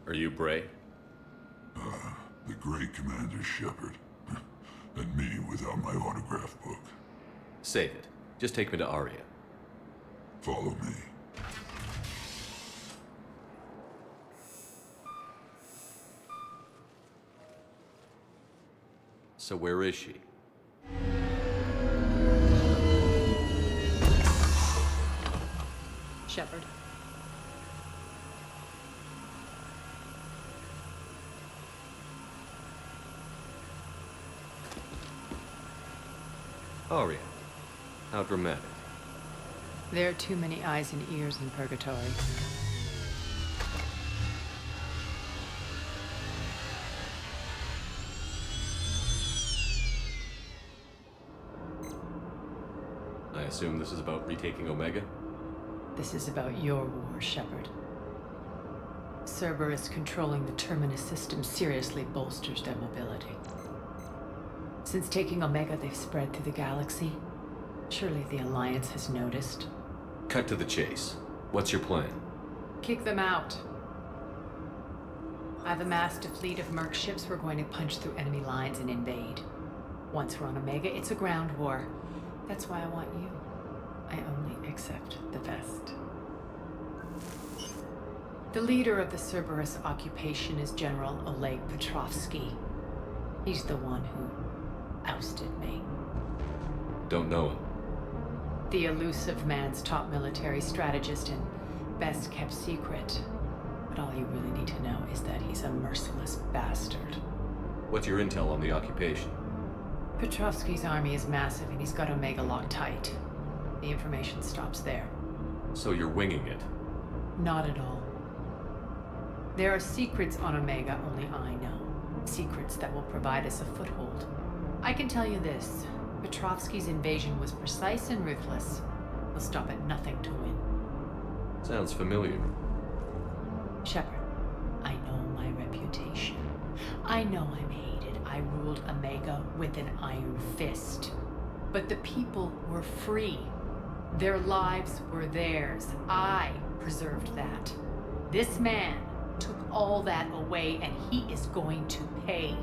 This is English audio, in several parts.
Are you Bray? The great Commander Shepard. And me without my autograph book. Save it. Just take me to Aria. Follow me. So where is she? Shepard. Aria. How dramatic. There are too many eyes and ears in Purgatory. I assume this is about retaking Omega? This is about your war, Shepard. Cerberus controlling the Terminus system seriously bolsters their mobility. Since taking Omega, they've spread through the galaxy. Surely the Alliance has noticed. Cut to the chase. What's your plan? Kick them out. I've amassed a fleet of merc ships. We're going to punch through enemy lines and invade. Once we're on Omega, it's a ground war. That's why I want you. I only accept the best. The leader of the Cerberus occupation is General Oleg Petrovsky. He's the one who ousted me. Don't know him. The elusive man's top military strategist and best kept secret. But all you really need to know is that he's a merciless bastard. What's your intel on the occupation? Petrovsky's army is massive and he's got Omega locked tight. The information stops there. So you're winging it? Not at all. There are secrets on Omega only I know. Secrets that will provide us a foothold. I can tell you this. Petrovsky's invasion was precise and ruthless. He'll stop at nothing to win. Sounds familiar. Shepard, I know my reputation. I know I'm hated. I ruled Omega with an iron fist. But the people were free. Their lives were theirs. I preserved that. This man took all that away, and he is going to pay.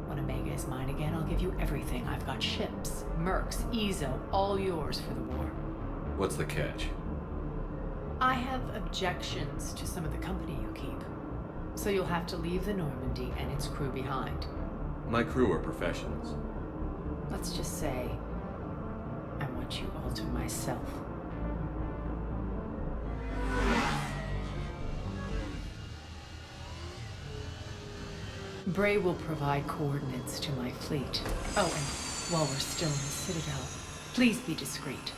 When Omega is mine again, I'll give you everything. I've got ships, mercs, Ezo, all yours for the war. What's the catch? I have objections to some of the company you keep. So you'll have to leave the Normandy and its crew behind. My crew are professionals. Let's just say, I want you all to myself. Bray will provide coordinates to my fleet. Oh, and while we're still in the Citadel, please be discreet.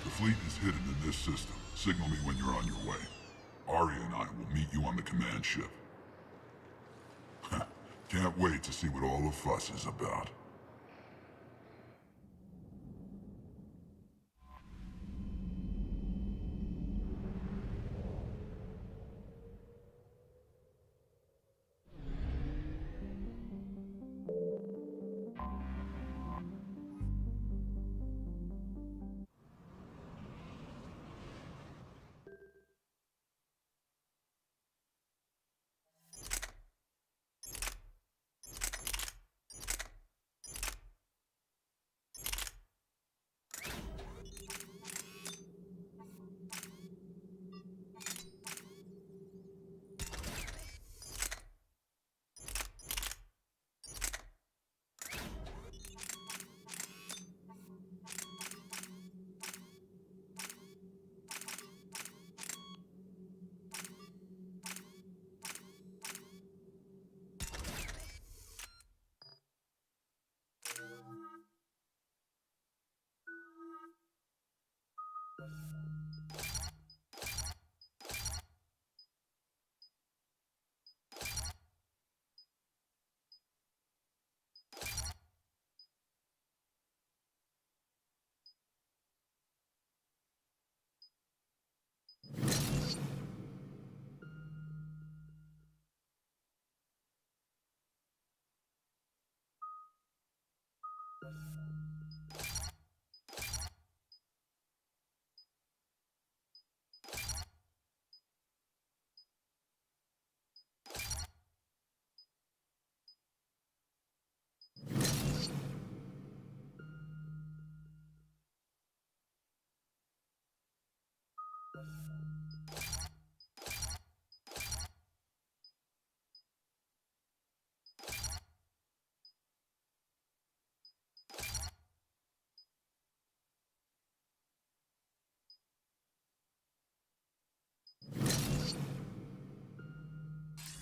The fleet is hidden in this system. Signal me when you're on your way. Aria and I will meet you on the command ship. Can't wait to see what all the fuss is about.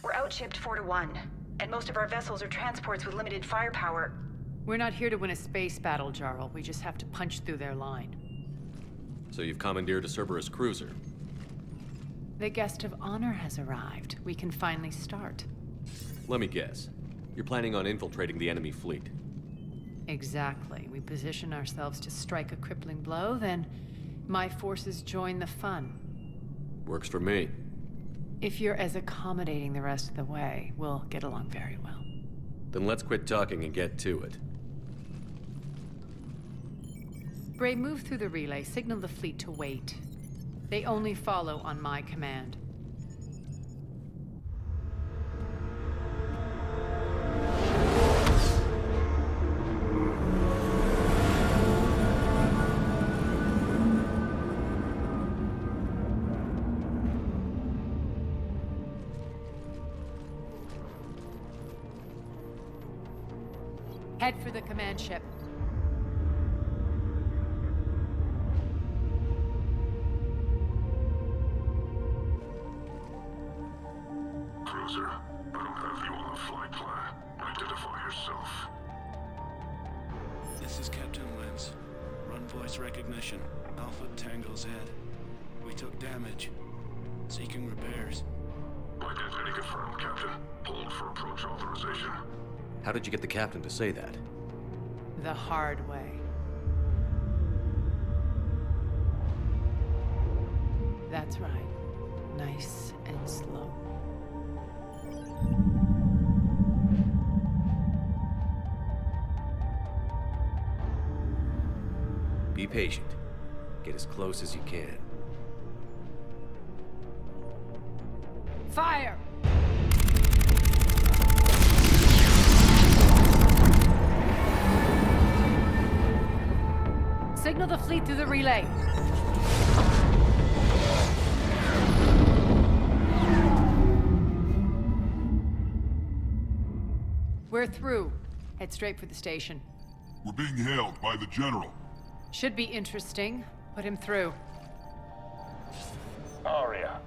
We're outshipped 4-1, and most of our vessels are transports with limited firepower. We're not here to win a space battle, Jarl. We just have to punch through their line. So you've commandeered a Cerberus cruiser. The guest of honor has arrived. We can finally start. Let me guess. You're planning on infiltrating the enemy fleet. Exactly. We position ourselves to strike a crippling blow, then my forces join the fun. Works for me. If you're as accommodating the rest of the way, we'll get along very well. Then let's quit talking and get to it. Bray, move through the relay. Signal the fleet to wait. They only follow on my command. Head for the command ship. Cruiser, I don't have you on the flight plan. Identify yourself. This is Captain Lens. Run voice recognition. Alpha Tango Z. We took damage. Seeking repairs. Identity confirmed, Captain. Hold for approach authorization. How did you get the captain to say that? The hard way. That's right. Nice and slow. Be patient. Get as close as you can. Fire! Signal the fleet through the relay. We're through. Head straight for the station. We're being hailed by the General. Should be interesting. Put him through. Arya,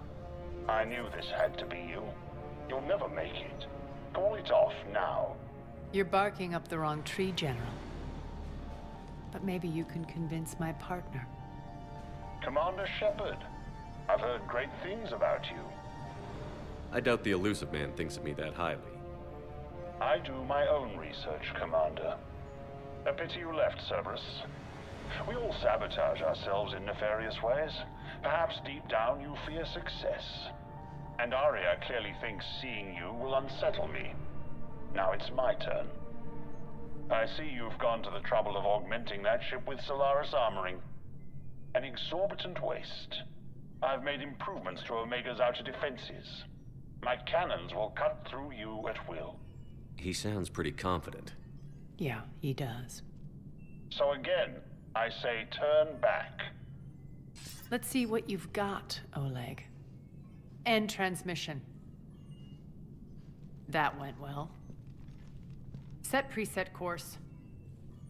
I knew this had to be you. You'll never make it. Call it off now. You're barking up the wrong tree, General. But maybe you can convince my partner. Commander Shepard, I've heard great things about you. I doubt the Elusive Man thinks of me that highly. I do my own research, Commander. A pity you left, Cerberus. We all sabotage ourselves in nefarious ways. Perhaps deep down you fear success. And Arya clearly thinks seeing you will unsettle me. Now it's my turn. I see you've gone to the trouble of augmenting that ship with Solaris armoring. An exorbitant waste. I've made improvements to Omega's outer defenses. My cannons will cut through you at will. He sounds pretty confident. Yeah, he does. So again, I say turn back. Let's see what you've got, Oleg. End transmission. That went well. Set preset course.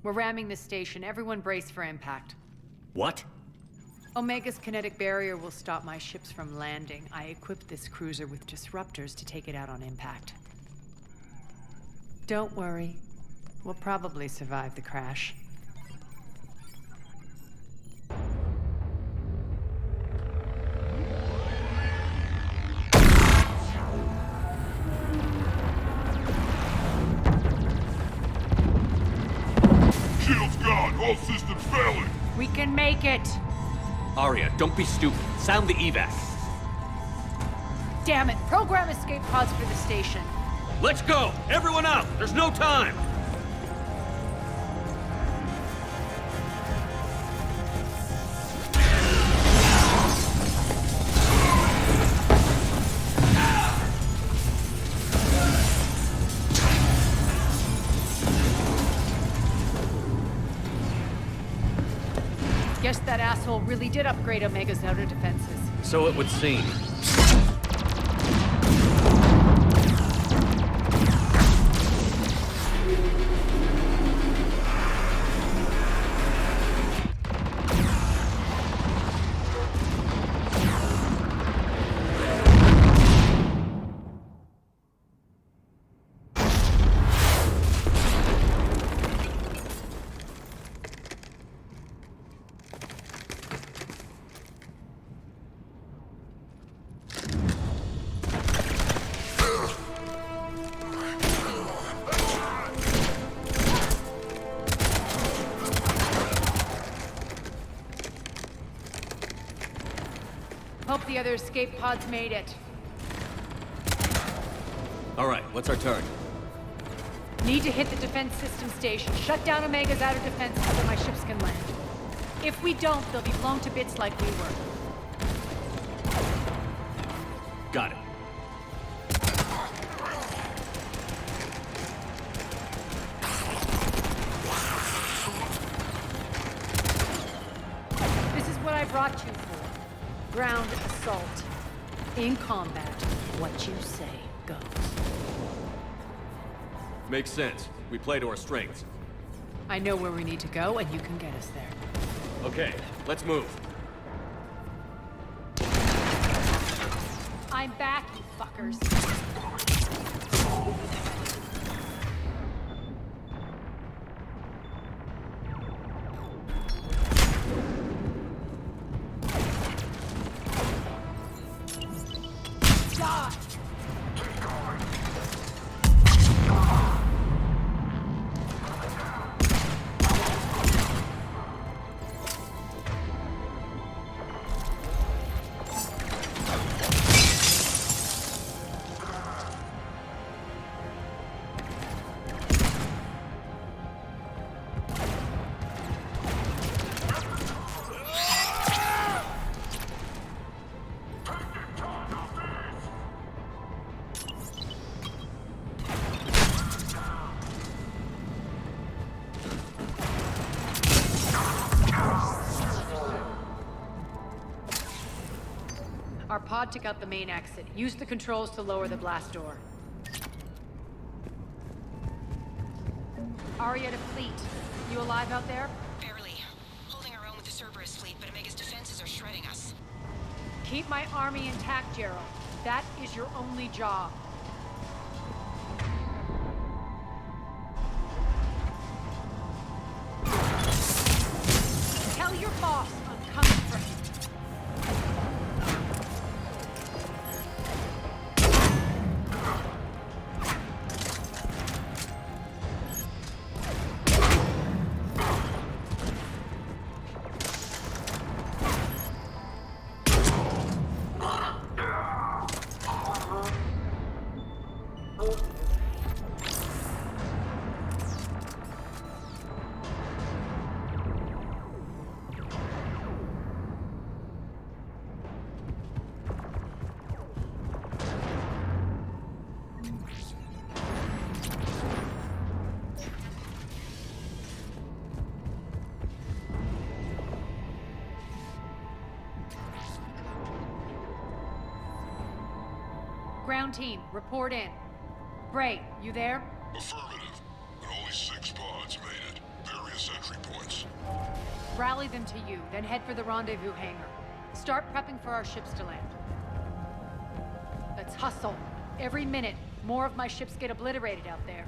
We're ramming the station. Everyone brace for impact. What? Omega's kinetic barrier will stop my ships from landing. I equipped this cruiser with disruptors to take it out on impact. Don't worry. We'll probably survive the crash. Shield's gone! All systems failing! We can make it! Arya, don't be stupid. Sound the evac. Damn it! Program escape pods for the station. Let's go! Everyone out! There's no time! Guess that asshole really did upgrade Omega's outer defenses. So it would seem. Hope the other escape pods made it. Alright, what's our target? Need to hit the defense system station. Shut down Omega's outer defenses so my ships can land. If we don't, they'll be blown to bits like we were. Got it. This is what I brought you for. Ground assault. In combat, what you say goes. Makes sense. We play to our strengths. I know where we need to go, and you can get us there. Okay, let's move. I'm back, you fuckers. Our pod took out the main exit. Use the controls to lower the blast door. Aria to fleet. You alive out there? Barely. Holding our own with the Cerberus fleet, but Omega's defenses are shredding us. Keep my army intact, Gerald. That is your only job. Tell your boss I'm coming for him. Ground team, report in. Bray, you there? Affirmative. But only 6 pods made it. Various entry points. Rally them to you, then head for the rendezvous hangar. Start prepping for our ships to land. Let's hustle. Every minute, more of my ships get obliterated out there.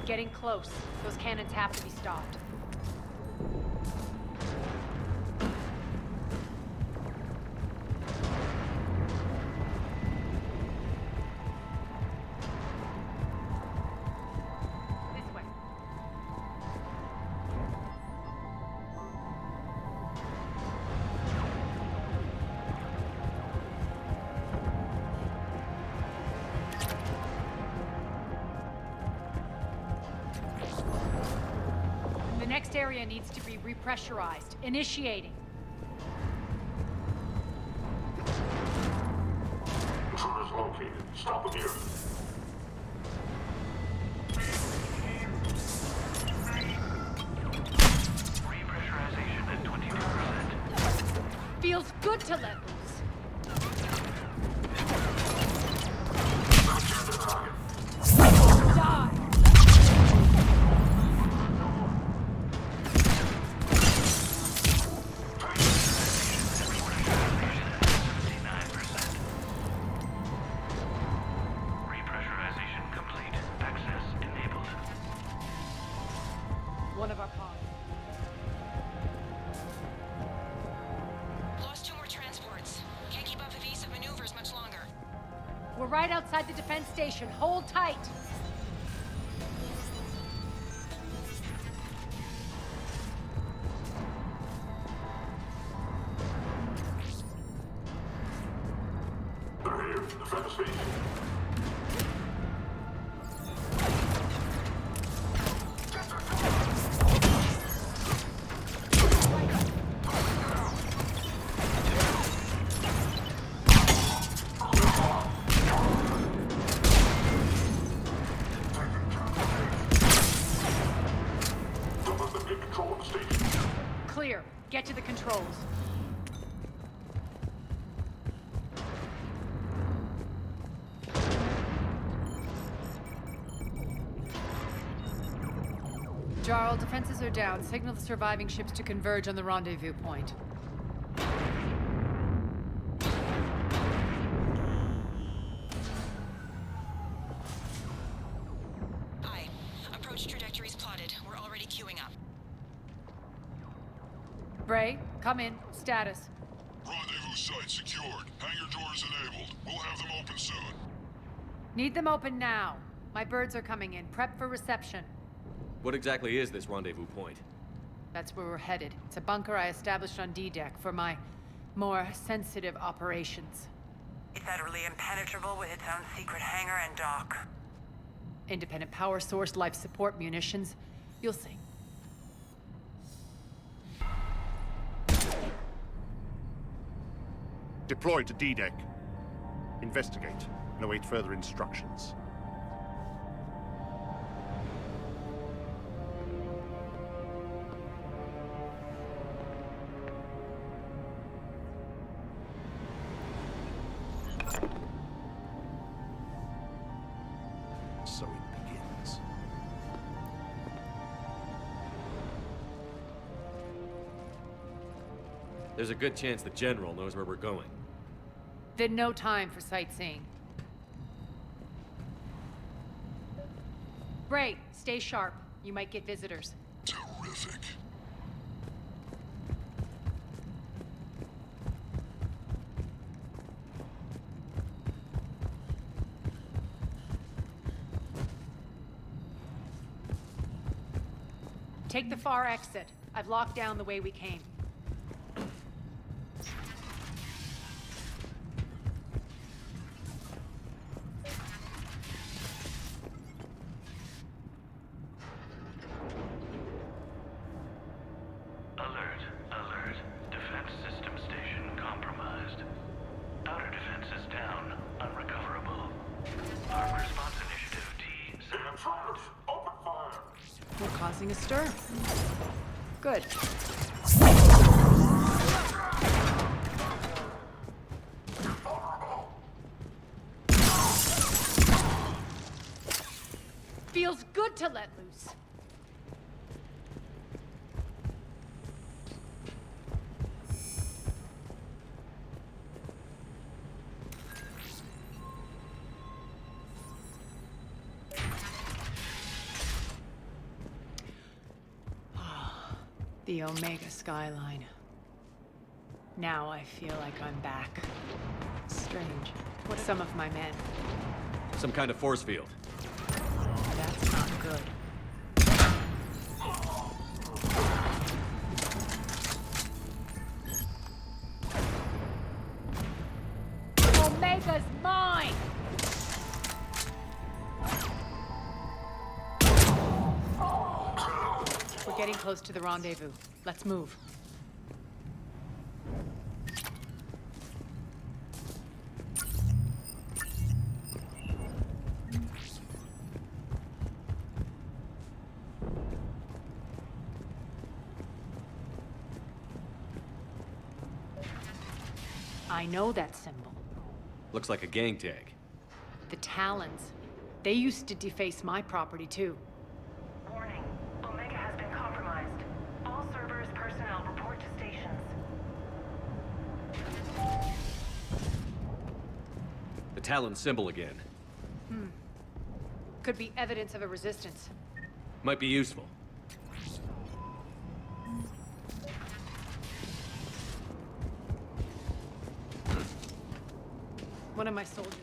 Getting close. Those cannons have to be stopped. This way. Next area needs to be repressurized. Initiating. Intruders located. Stop them here. Repressurization at 22%. Feels good to let loose. Die! Repressurization complete. Access enabled. One of our pods. Lost 2 more transports. Can't keep up evasive maneuvers much longer. We're right outside the defense station. Hold tight. They're here. Defend the station. Don't let them get control of the station. Clear. Get to the controls. Jarl, defenses are down. Signal the surviving ships to converge on the rendezvous point. Aye. Approach trajectories plotted. We're already queuing up. Bray, come in. Status. Rendezvous site secured. Hangar doors enabled. We'll have them open soon. Need them open now. My birds are coming in. Prep for reception. What exactly is this rendezvous point? That's where we're headed. It's a bunker I established on D-Deck for my more sensitive operations. It's utterly impenetrable with its own secret hangar and dock. Independent power source, life support, munitions. You'll see. Deploy to D-Deck. Investigate and await further instructions. So it begins. There's a good chance the General knows where we're going. Then no time for sightseeing. Bray, stay sharp. You might get visitors. Terrific. Take the far exit. I've locked down the way we came. Alert, alert. Defense system station compromised. Outer defenses down, unrecoverable. Armed response initiative T7. Intruders! Open fire! We're causing a stir. Good. Feels good to let loose. The Omega skyline. Now I feel like I'm back. Strange. What some of my men? Some kind of force field. That's not good. Omega's mine! We're We're getting close to the rendezvous. Let's move. I know that symbol. Looks like a gang tag. The Talons. They used to deface my property, too. Warning. Omega has been compromised. All Cerberus personnel report to stations. The Talon symbol again. Could be evidence of a resistance. Might be useful. One of my soldiers.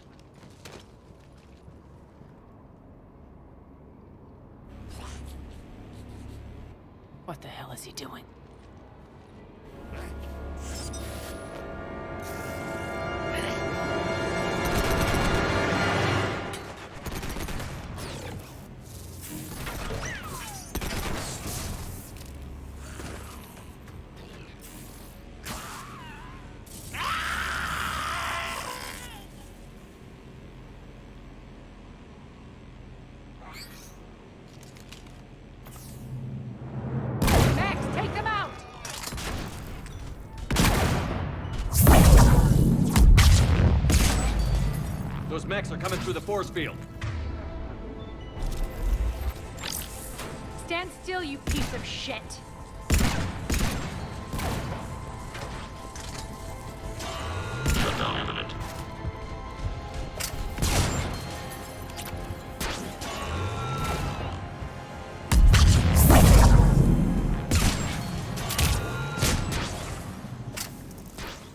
What the hell is he doing? Max, take them out! Those mechs are coming through the force field. Stand still, you piece of shit! Shutdown imminent.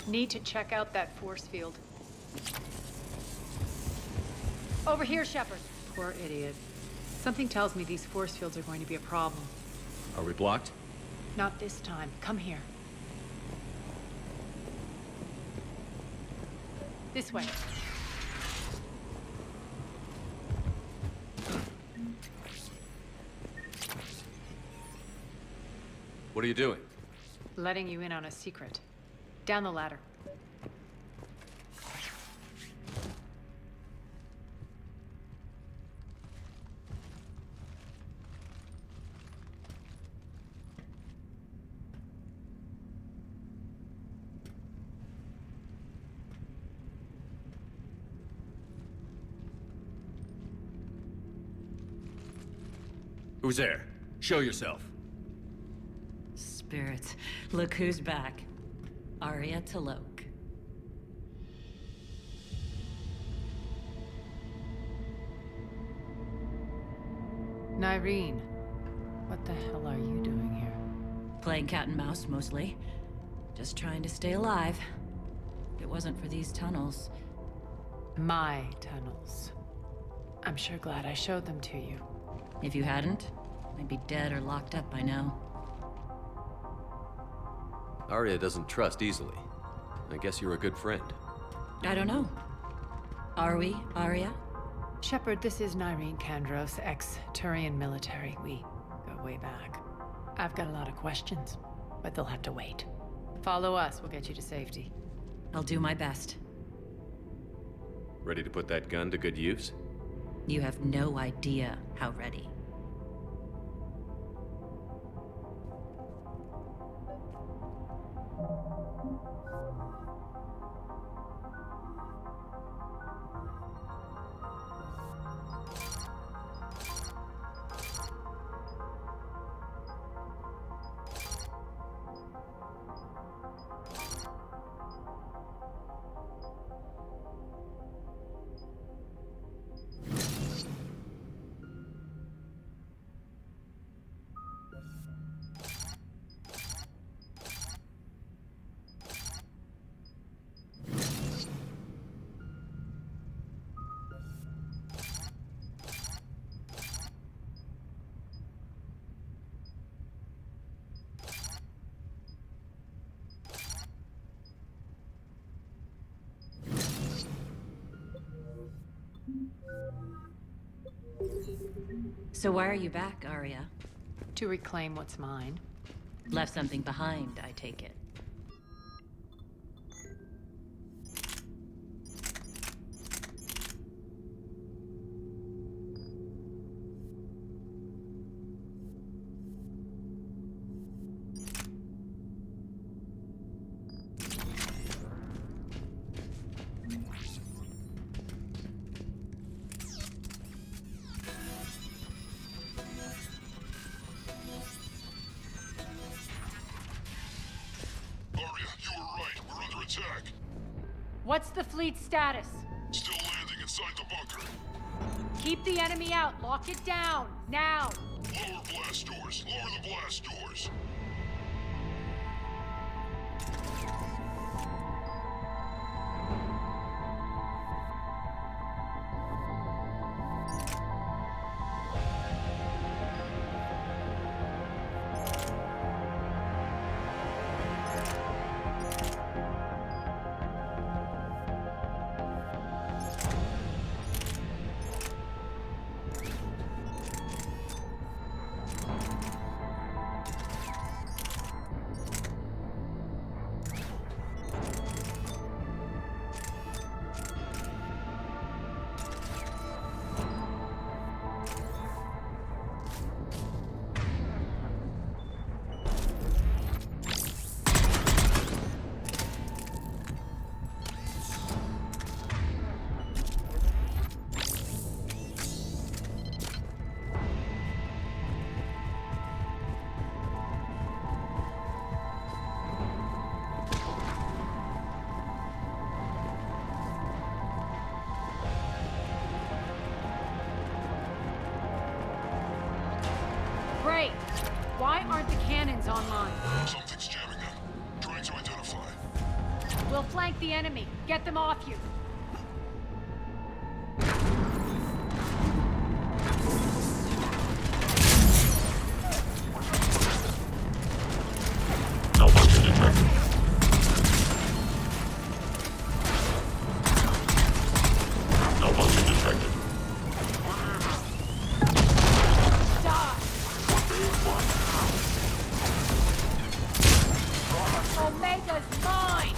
Need to check out that force field. Over here, Shepard. Poor idiot. Something tells me these force fields are going to be a problem. Are we blocked? Not this time. Come here. This way. What are you doing? Letting you in on a secret. Down the ladder. Who's there? Show yourself. Spirits, look who's back. Arya T'Loak. Nyreen, what the hell are you doing here? Playing cat and mouse, mostly. Just trying to stay alive. If it wasn't for these tunnels. My tunnels. I'm sure glad I showed them to you. If you hadn't, I'd be dead or locked up by now. Arya doesn't trust easily. I guess you're a good friend. I don't know. Are we, Arya? Shepard, this is Nyreen Kandros, ex-Turian military. We go way back. I've got a lot of questions, but they'll have to wait. Follow us, we'll get you to safety. I'll do my best. Ready to put that gun to good use? You have no idea how ready. So why are you back, Arya? To reclaim what's mine. Left something behind, I take it. What's the fleet's status? Still landing inside the bunker. Keep the enemy out. Lock it down. Now. Lower blast doors. Lower the blast doors. Great. Why aren't the cannons online? Something's jamming them. Trying to identify. We'll flank the enemy. Get them off you. Malfunction detected. Malfunction detected. Omega's mine!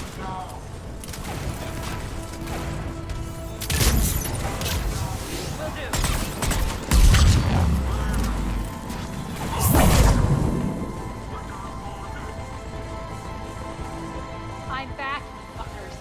Will do. I'm back, you fuckers.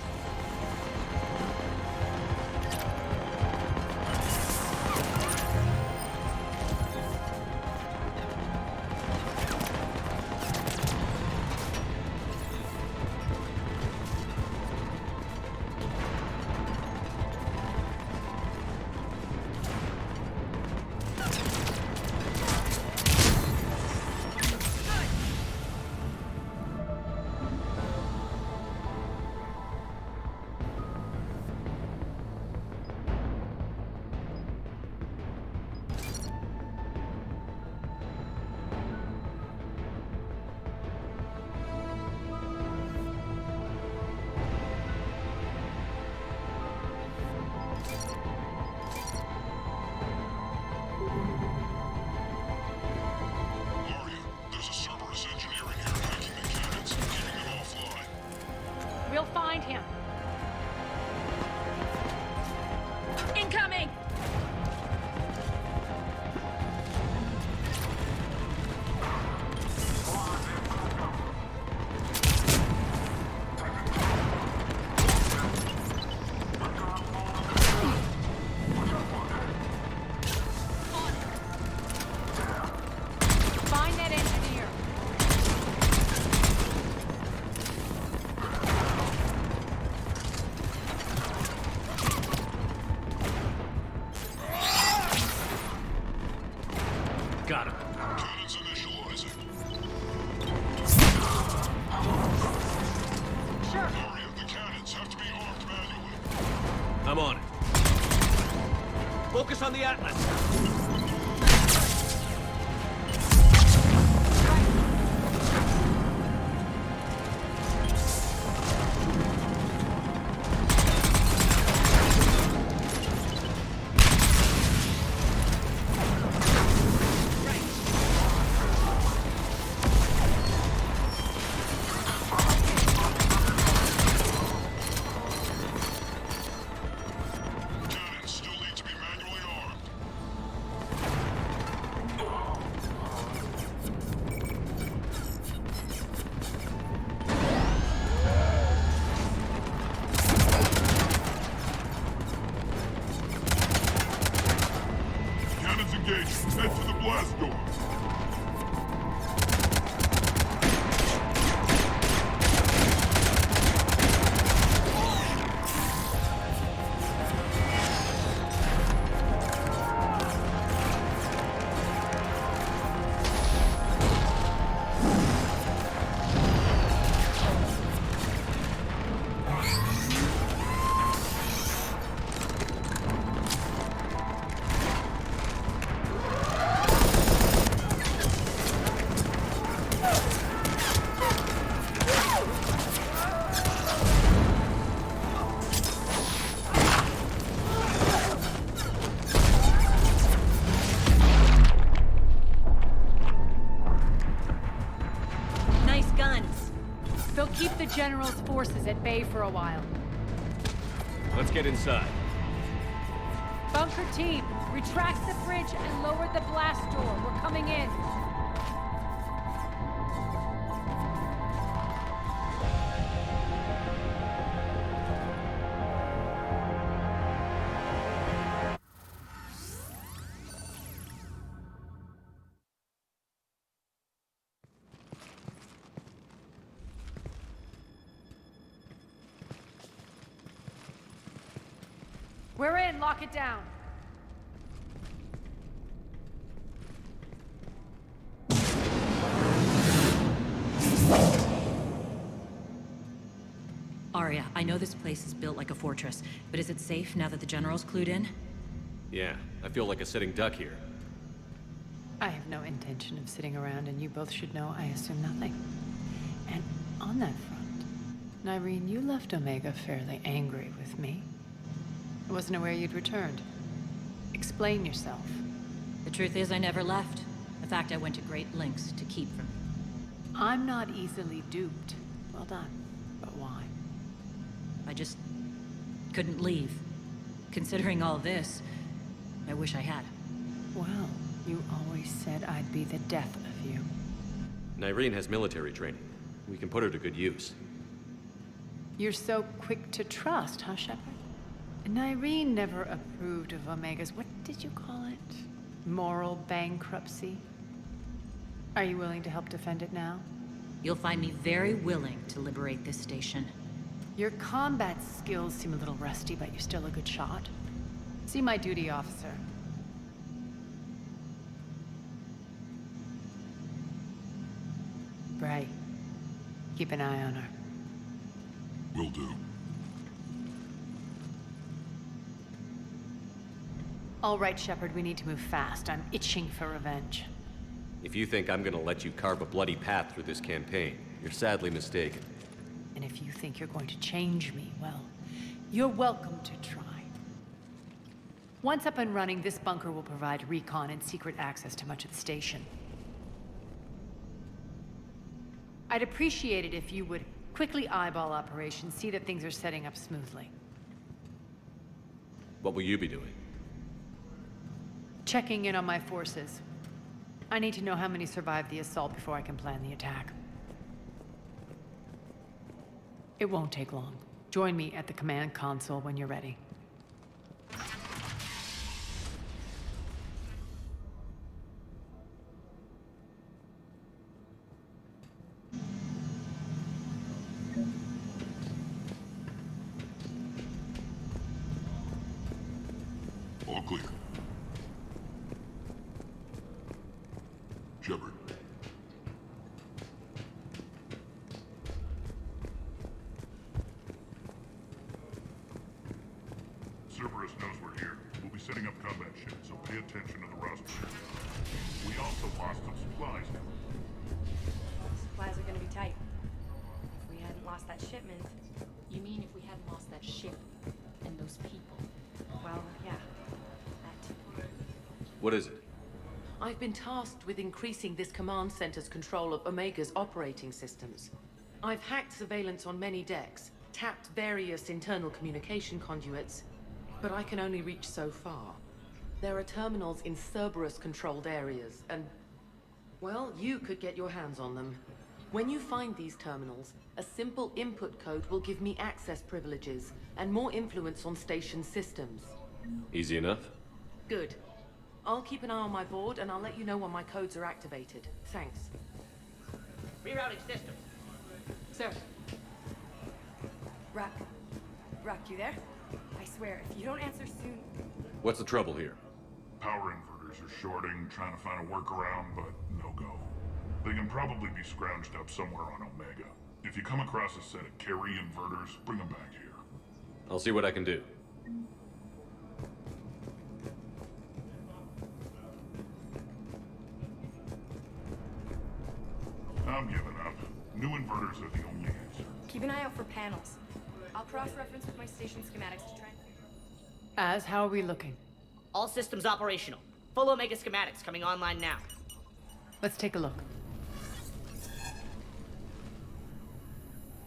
Arya, there's a Cerberus engineer in here hacking the cannons, keeping them offline. We'll find him. Incoming! Find that engineer. Got him. Cannons initializing. Sure. Arya, the cannons have to be armed manually. I'm on it. Focus on the Atlas. for a while. Let's get inside. Bunker team, retract the bridge and lower the blast door. We're coming in. We're in. Lock it down. Arya, I know this place is built like a fortress, but is it safe now that the General's clued in? Yeah, I feel like a sitting duck here. I have no intention of sitting around, and you both should know I assume nothing. And on that front, Nyreen, you left Omega fairly angry with me. I wasn't aware you'd returned. Explain yourself. The truth is, I never left. In fact, I went to great lengths to keep from you. I'm not easily duped. Well done. But why? I just couldn't leave. Considering all this, I wish I had. Well, you always said I'd be the death of you. Nyreen has military training. We can put her to good use. You're so quick to trust, huh, Shepard? Nyreen never approved of Omega's, what did you call it? Moral bankruptcy? Are you willing to help defend it now? You'll find me very willing to liberate this station. Your combat skills seem a little rusty, but you're still a good shot. See my duty officer. Bray, keep an eye on her. Will do. All right, Shepard, we need to move fast. I'm itching for revenge. If you think I'm gonna let you carve a bloody path through this campaign, you're sadly mistaken. And if you think you're going to change me, well, you're welcome to try. Once up and running, this bunker will provide recon and secret access to much of the station. I'd appreciate it if you would quickly eyeball operations, see that things are setting up smoothly. What will you be doing? Checking in on my forces. I need to know how many survived the assault before I can plan the attack. It won't take long. Join me at the command console when you're ready. All clear. Shepard. Cerberus knows we're here. We'll be setting up combat ships, so pay attention to the roster. We also lost some supplies. Supplies are gonna be tight. If we hadn't lost that shipment... You mean if we hadn't lost that ship and those people? Well, yeah. That. What is it? I've been tasked with increasing this command center's control of Omega's operating systems. I've hacked surveillance on many decks, tapped various internal communication conduits, but I can only reach so far. There are terminals in Cerberus-controlled areas, and... well, you could get your hands on them. When you find these terminals, a simple input code will give me access privileges and more influence on station systems. Easy enough? Good. I'll keep an eye on my board, and I'll let you know when my codes are activated. Thanks. Rerouting systems. Sir. Rock, you there? I swear, if you don't answer soon... What's the trouble here? Power inverters are shorting, trying to find a workaround, but no go. They can probably be scrounged up somewhere on Omega. If you come across a set of carry inverters, bring them back here. I'll see what I can do. I'm giving up. New inverters are the only answer. Keep an eye out for panels. I'll cross-reference with my station schematics to try and... Az, how are we looking? All systems operational. Full Omega schematics coming online now. Let's take a look.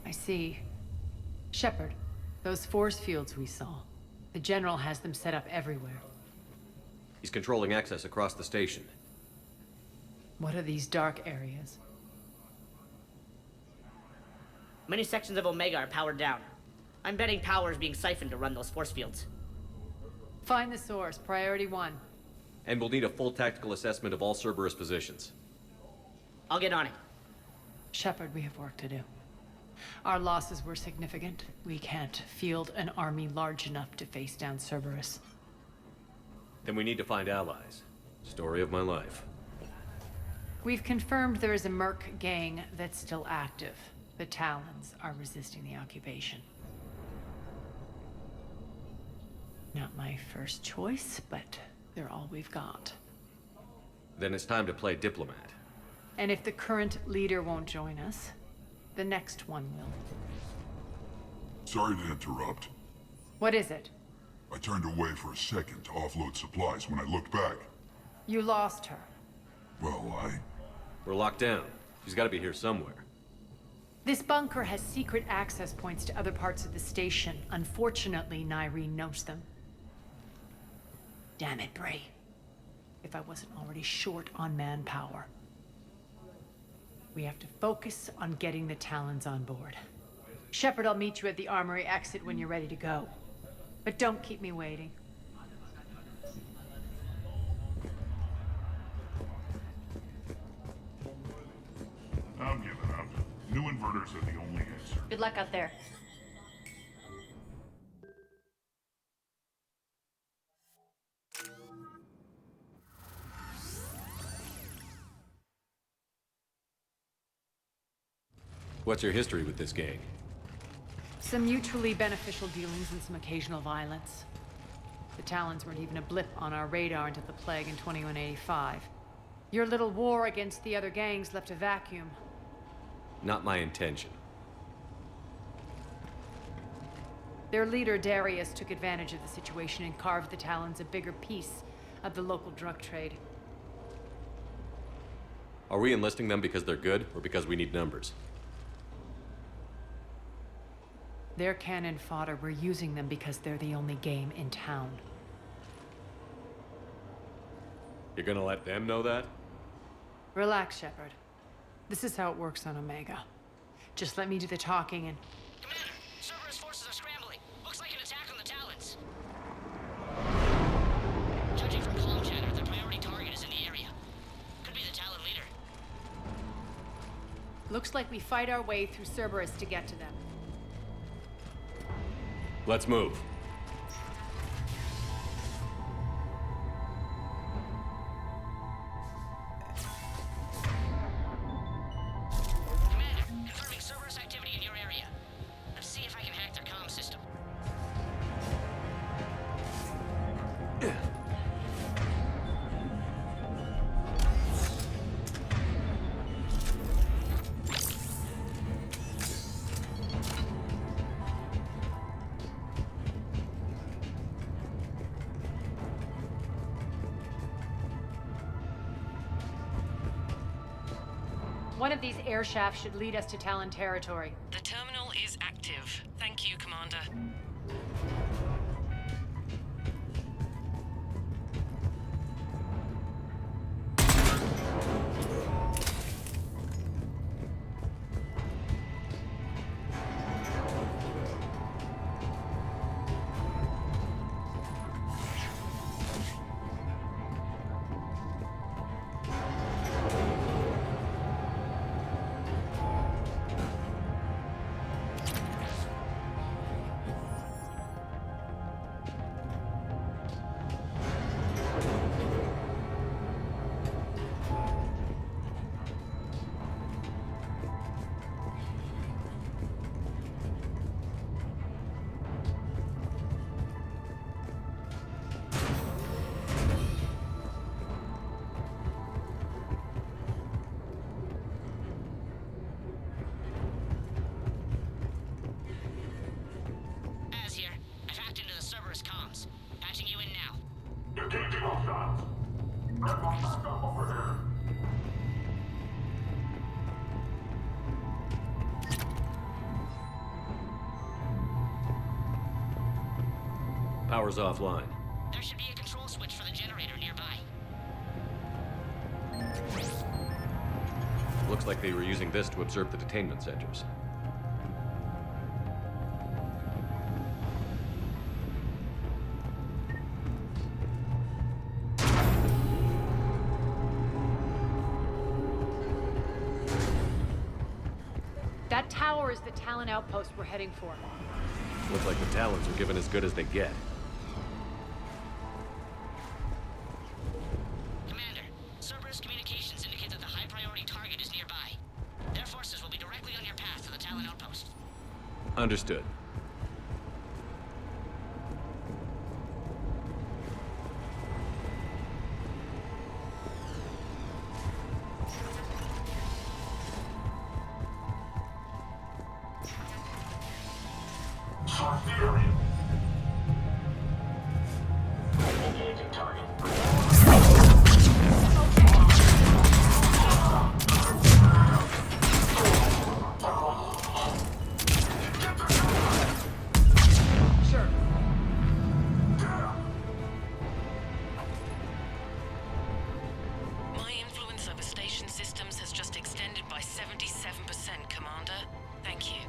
I see. Shepard, those force fields we saw. The General has them set up everywhere. He's controlling access across the station. What are these dark areas? Many sections of Omega are powered down. I'm betting power is being siphoned to run those force fields. Find the source, priority 1. And we'll need a full tactical assessment of all Cerberus positions. I'll get on it. Shepard, we have work to do. Our losses were significant. We can't field an army large enough to face down Cerberus. Then we need to find allies. Story of my life. We've confirmed there is a Merc gang that's still active. The Talons are resisting the occupation. Not my first choice, but they're all we've got. Then it's time to play diplomat. And if the current leader won't join us, the next one will. Sorry to interrupt. What is it? I turned away for a second to offload supplies. When I looked back, You lost her. well, We're locked down. She's got to be here somewhere. This bunker has secret access points to other parts of the station. Unfortunately, Nyreen knows them. Damn it, Bray. If I wasn't already short on manpower. We have to focus on getting the Talons on board. Shepard, I'll meet you at the armory exit when you're ready to go. But don't keep me waiting. I'm giving up. New inverters are the only answer. Good luck out there. What's your history with this gang? Some mutually beneficial dealings and some occasional violence. The Talons weren't even a blip on our radar until the Plague in 2185. Your little war against the other gangs left a vacuum. Not my intention. Their leader, Darius, took advantage of the situation and carved the Talons a bigger piece of the local drug trade. Are we enlisting them because they're good, or because we need numbers? They're cannon fodder. We're using them because they're the only game in town. You're gonna let them know that? Relax, Shepard. This is how it works on Omega. Just let me do the talking and... Commander, Cerberus forces are scrambling. Looks like an attack on the Talons. Judging from comm chatter, their priority target is in the area. Could be the Talon leader. Looks like we fight our way through Cerberus to get to them. Let's move. Commander, confirming Cerberus activity in your area. Let's see if I can hack their comm system. One of these air shafts should lead us to Talon territory. The terminal is active. Thank you, Commander. Power's offline. There should be a control switch for the generator nearby. Looks like they were using this to observe the detainment centers. That tower is the Talon outpost we're heading for. Looks like the Talons are given as good as they get. Commander, Cerberus communications indicate that the high-priority target is nearby. Their forces will be directly on your path to the Talon outpost. Understood. Engaging target. Sure. My influence over station systems has just extended by 77%, Commander. Thank you.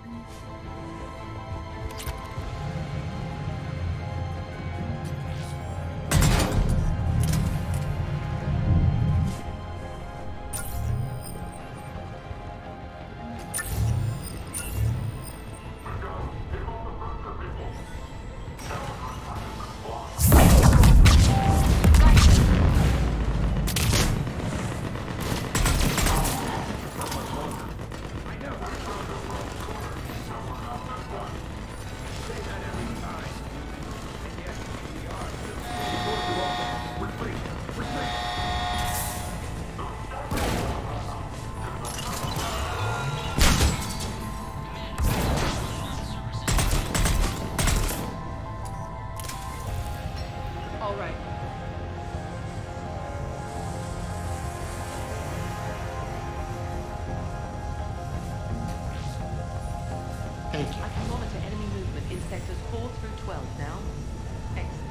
All right. Thank you. I can monitor enemy movement in sectors 4 through 12 now. Excellent.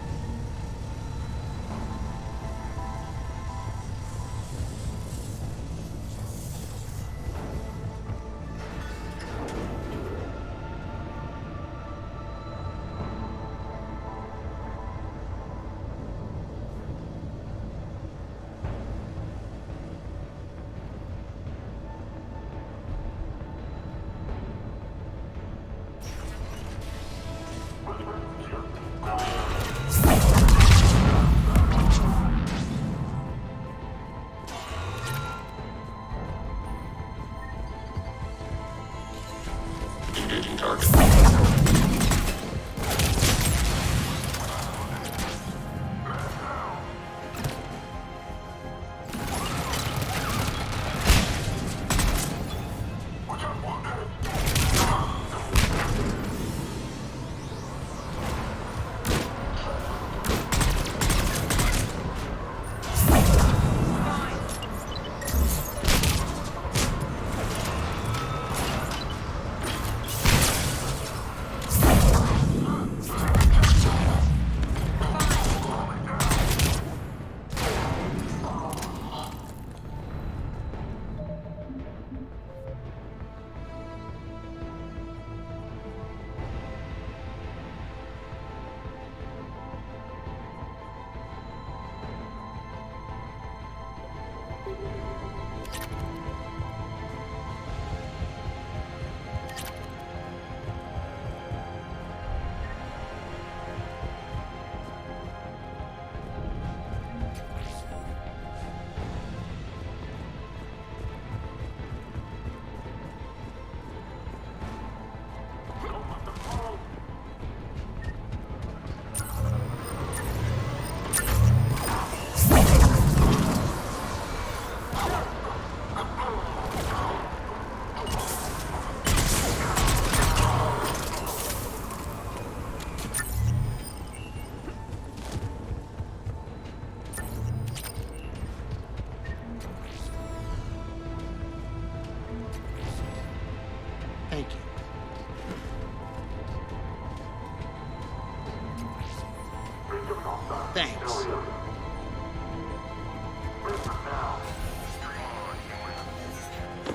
Thanks.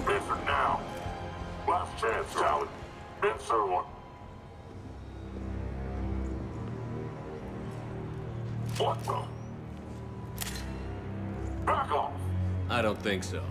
Answer now. Last chance, Talon. Answer one. What the? Back off. I don't think so.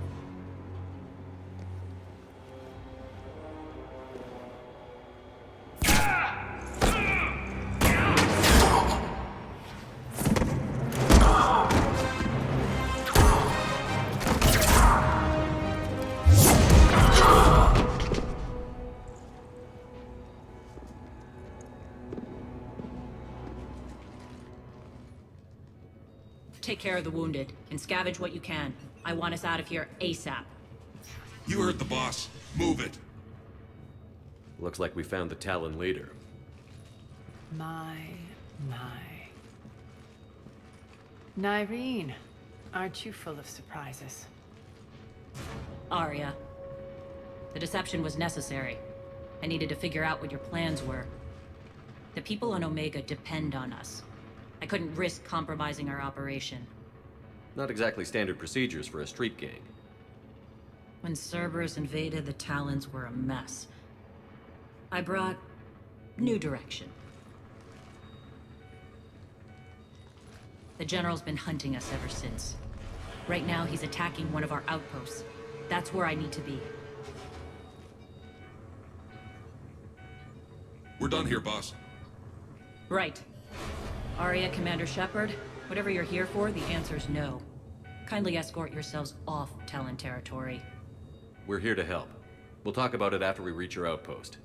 Take care of the wounded, and scavenge what you can. I want us out of here ASAP. You heard the boss. Move it. Looks like we found the Talon leader. My. Nyreen, aren't you full of surprises? Arya. The deception was necessary. I needed to figure out what your plans were. The people on Omega depend on us. I couldn't risk compromising our operation. Not exactly standard procedures for a street gang. When Cerberus invaded, the Talons were a mess. I brought new direction. The General's been hunting us ever since. Right now, he's attacking one of our outposts. That's where I need to be. We're done here, boss. Right. Arya, Commander Shepard, whatever you're here for, the answer's no. Kindly escort yourselves off Talon territory. We're here to help. We'll talk about it after we reach your outpost.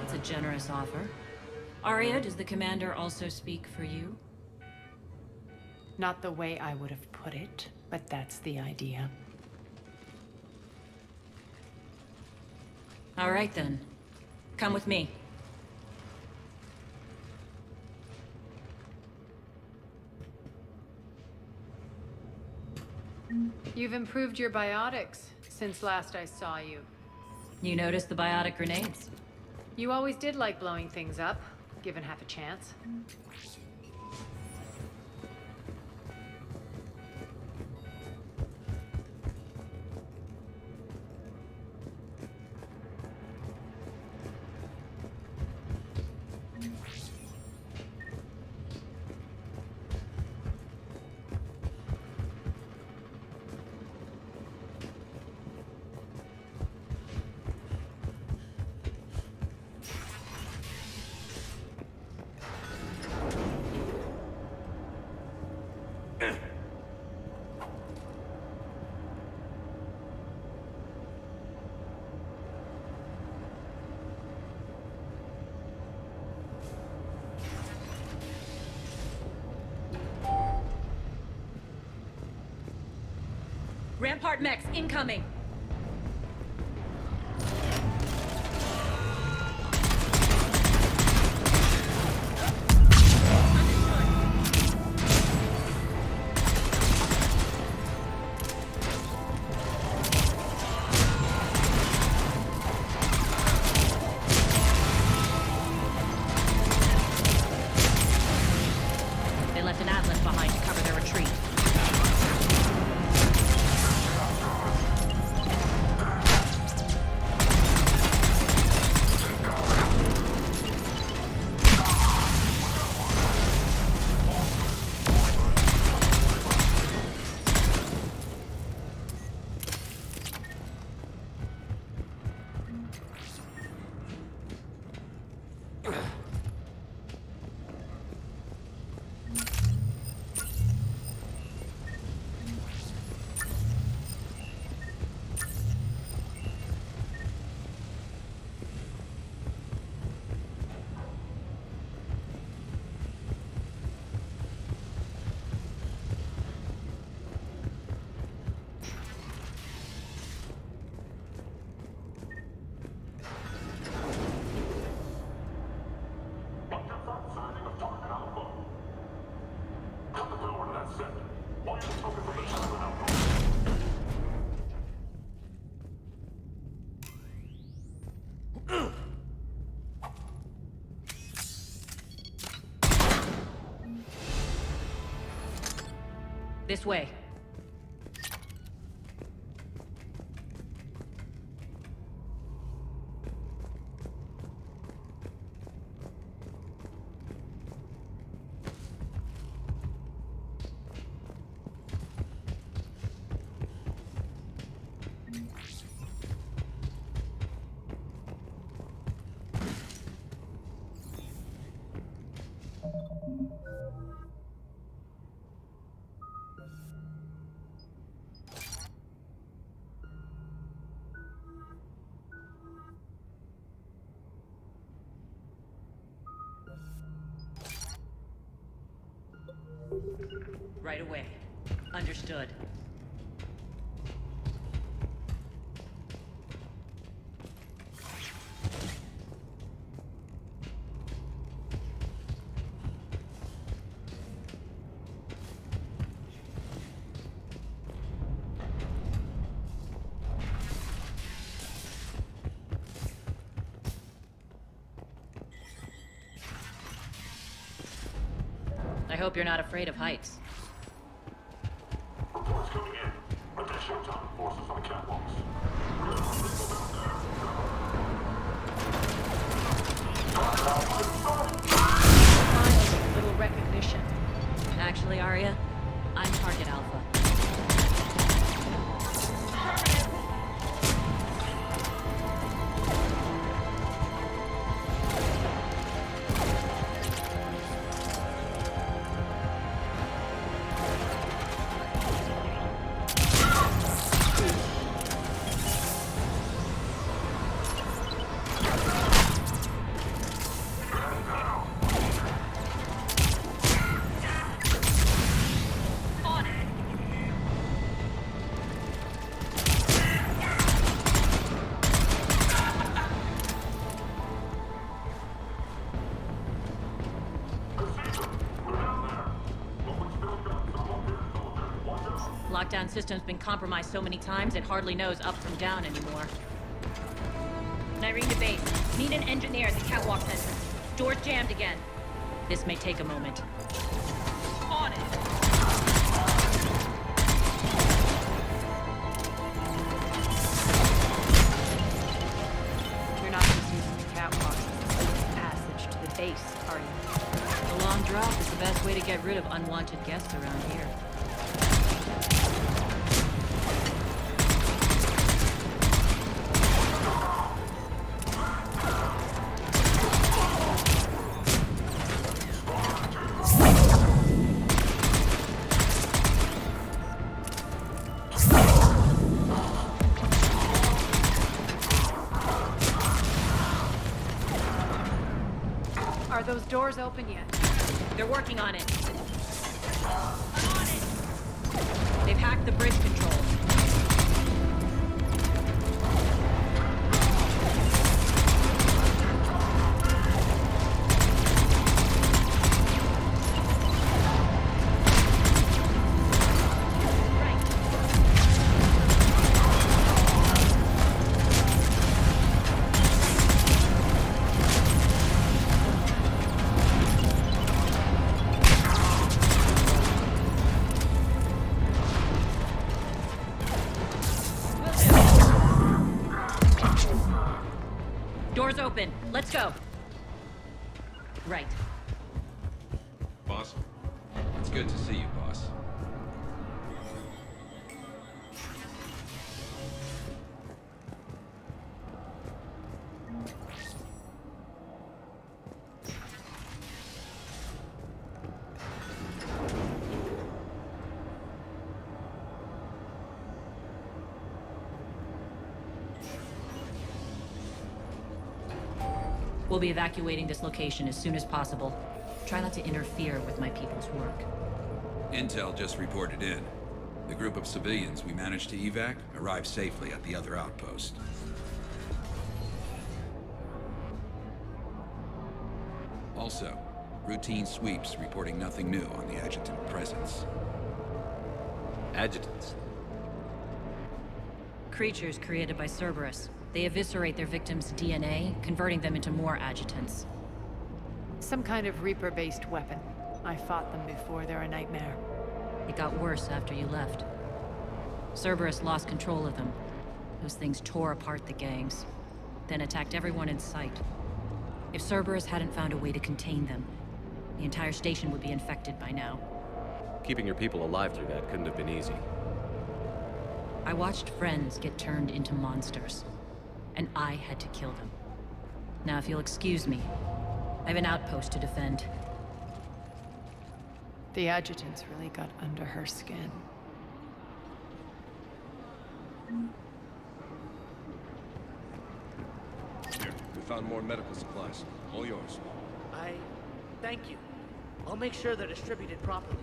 It's a generous offer. Arya, does the Commander also speak for you? Not the way I would have put it, but that's the idea. All right then. Come with me. You've improved your biotics since last I saw you. You noticed the biotic grenades? You always did like blowing things up, given half a chance. Rampart mechs incoming! They left an Atlas behind to cover their retreat. This way. Right away. Understood. I hope you're not afraid of heights. Reports coming in. At this showtime, forces on the catwalks. Finally, a little recognition. Actually, Arya, I'm Target Alpha. Lockdown system's been compromised so many times it hardly knows up from down anymore. Nyreen to base. Need an engineer at the catwalk entrance. Door's jammed again. This may take a moment. On it. You're not just using the catwalk as a passage to the base, are you? The long drop is the best way to get rid of unwanted guests around here. Are those doors open yet? They're working on it. They've hacked the bridge controls. Doors open. Let's go. Right. Boss? It's good to see you, boss. We'll be evacuating this location as soon as possible. Try not to interfere with my people's work. Intel just reported in. The group of civilians we managed to evac arrived safely at the other outpost. Also, routine sweeps reporting nothing new on the adjutant presence. Adjutants? Creatures created by Cerberus. They eviscerate their victims' DNA, converting them into more adjutants. Some kind of Reaper-based weapon. I fought them before, they're a nightmare. It got worse after you left. Cerberus lost control of them. Those things tore apart the gangs, then attacked everyone in sight. If Cerberus hadn't found a way to contain them, the entire station would be infected by now. Keeping your people alive through that couldn't have been easy. I watched friends get turned into monsters, and I had to kill them. Now, if you'll excuse me, I have an outpost to defend. The adjutants really got under her skin. Here, we found more medical supplies. All yours. Thank you. I'll make sure they're distributed properly.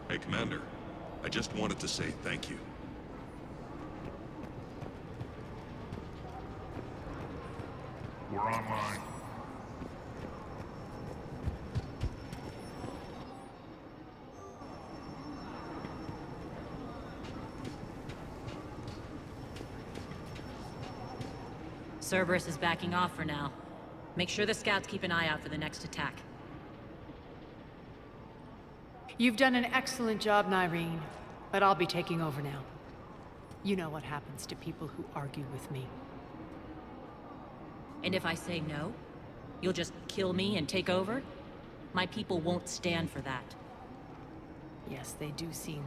Hey, Commander. I just wanted to say thank you. We're online. Cerberus is backing off for now. Make sure the scouts keep an eye out for the next attack. You've done an excellent job, Nyreen, but I'll be taking over now. You know what happens to people who argue with me. And if I say no, you'll just kill me and take over? My people won't stand for that. Yes, they do seem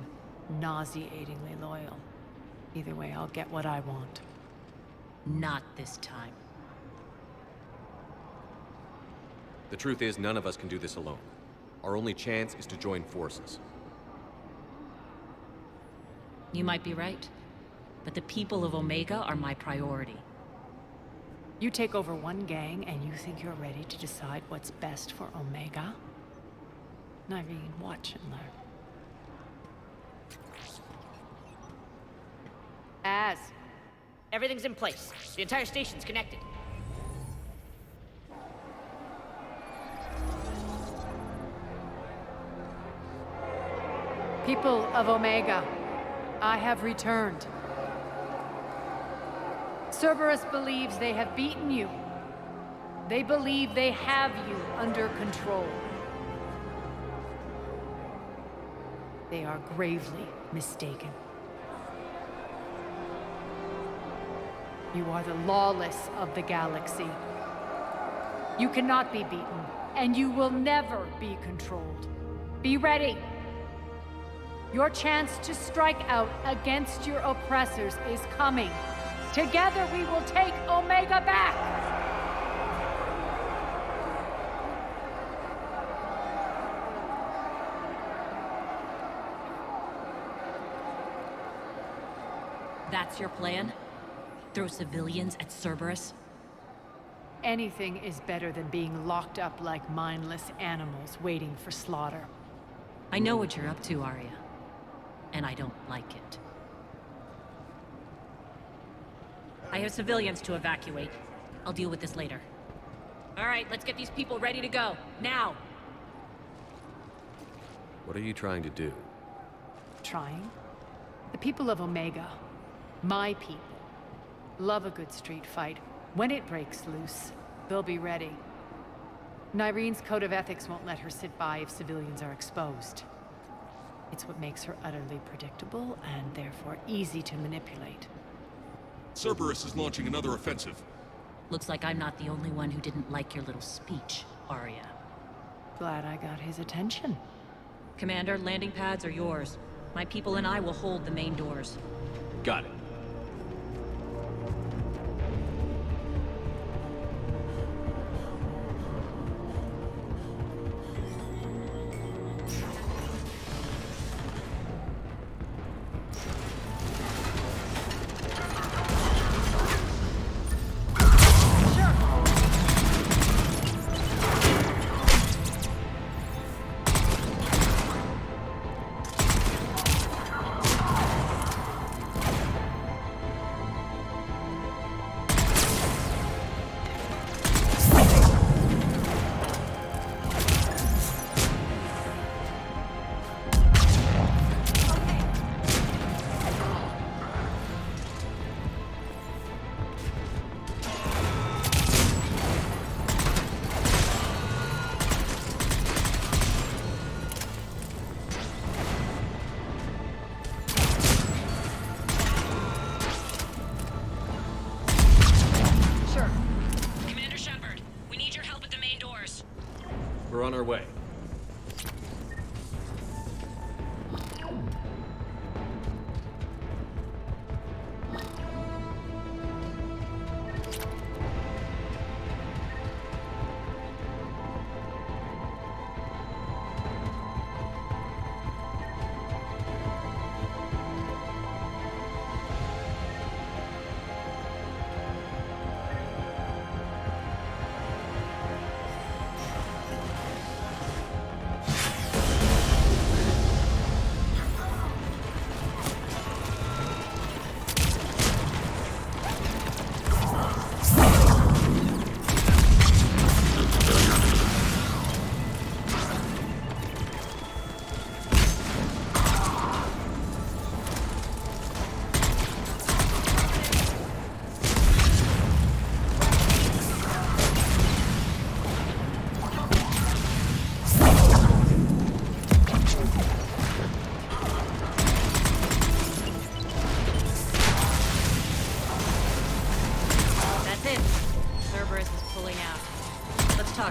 nauseatingly loyal. Either way, I'll get what I want. Not this time. The truth is, none of us can do this alone. Our only chance is to join forces. You might be right, but the people of Omega are my priority. You take over one gang and you think you're ready to decide what's best for Omega? Nyreen, watch and learn. Everything's in place. The entire station's connected. People of Omega, I have returned. Cerberus believes they have beaten you. They believe they have you under control. They are gravely mistaken. You are the lawless of the galaxy. You cannot be beaten, and you will never be controlled. Be ready. Your chance to strike out against your oppressors is coming. Together we will take Omega back! That's your plan? Throw civilians at Cerberus? Anything is better than being locked up like mindless animals waiting for slaughter. I know what you're up to, Arya. And I don't like it. I have civilians to evacuate. I'll deal with this later. All right, let's get these people ready to go. Now! What are you trying to do? Trying? The people of Omega, my people, love a good street fight. When it breaks loose, they'll be ready. Nyreen's code of ethics won't let her sit by if civilians are exposed. It's what makes her utterly predictable and therefore easy to manipulate. Cerberus is launching another offensive. Looks like I'm not the only one who didn't like your little speech, Arya. Glad I got his attention. Commander, landing pads are yours. My people and I will hold the main doors. Got it. We're on our way.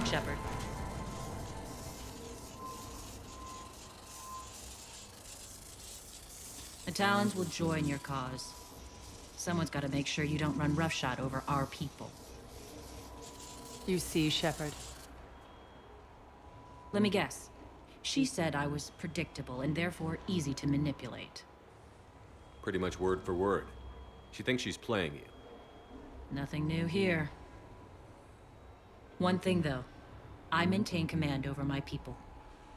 Shepard. The Talons will join your cause. Someone's got to make sure you don't run roughshod over our people. You see, Shepard. Let me guess. She said I was predictable and therefore easy to manipulate. Pretty much word for word. She thinks she's playing you. Nothing new here. One thing, though. I maintain command over my people.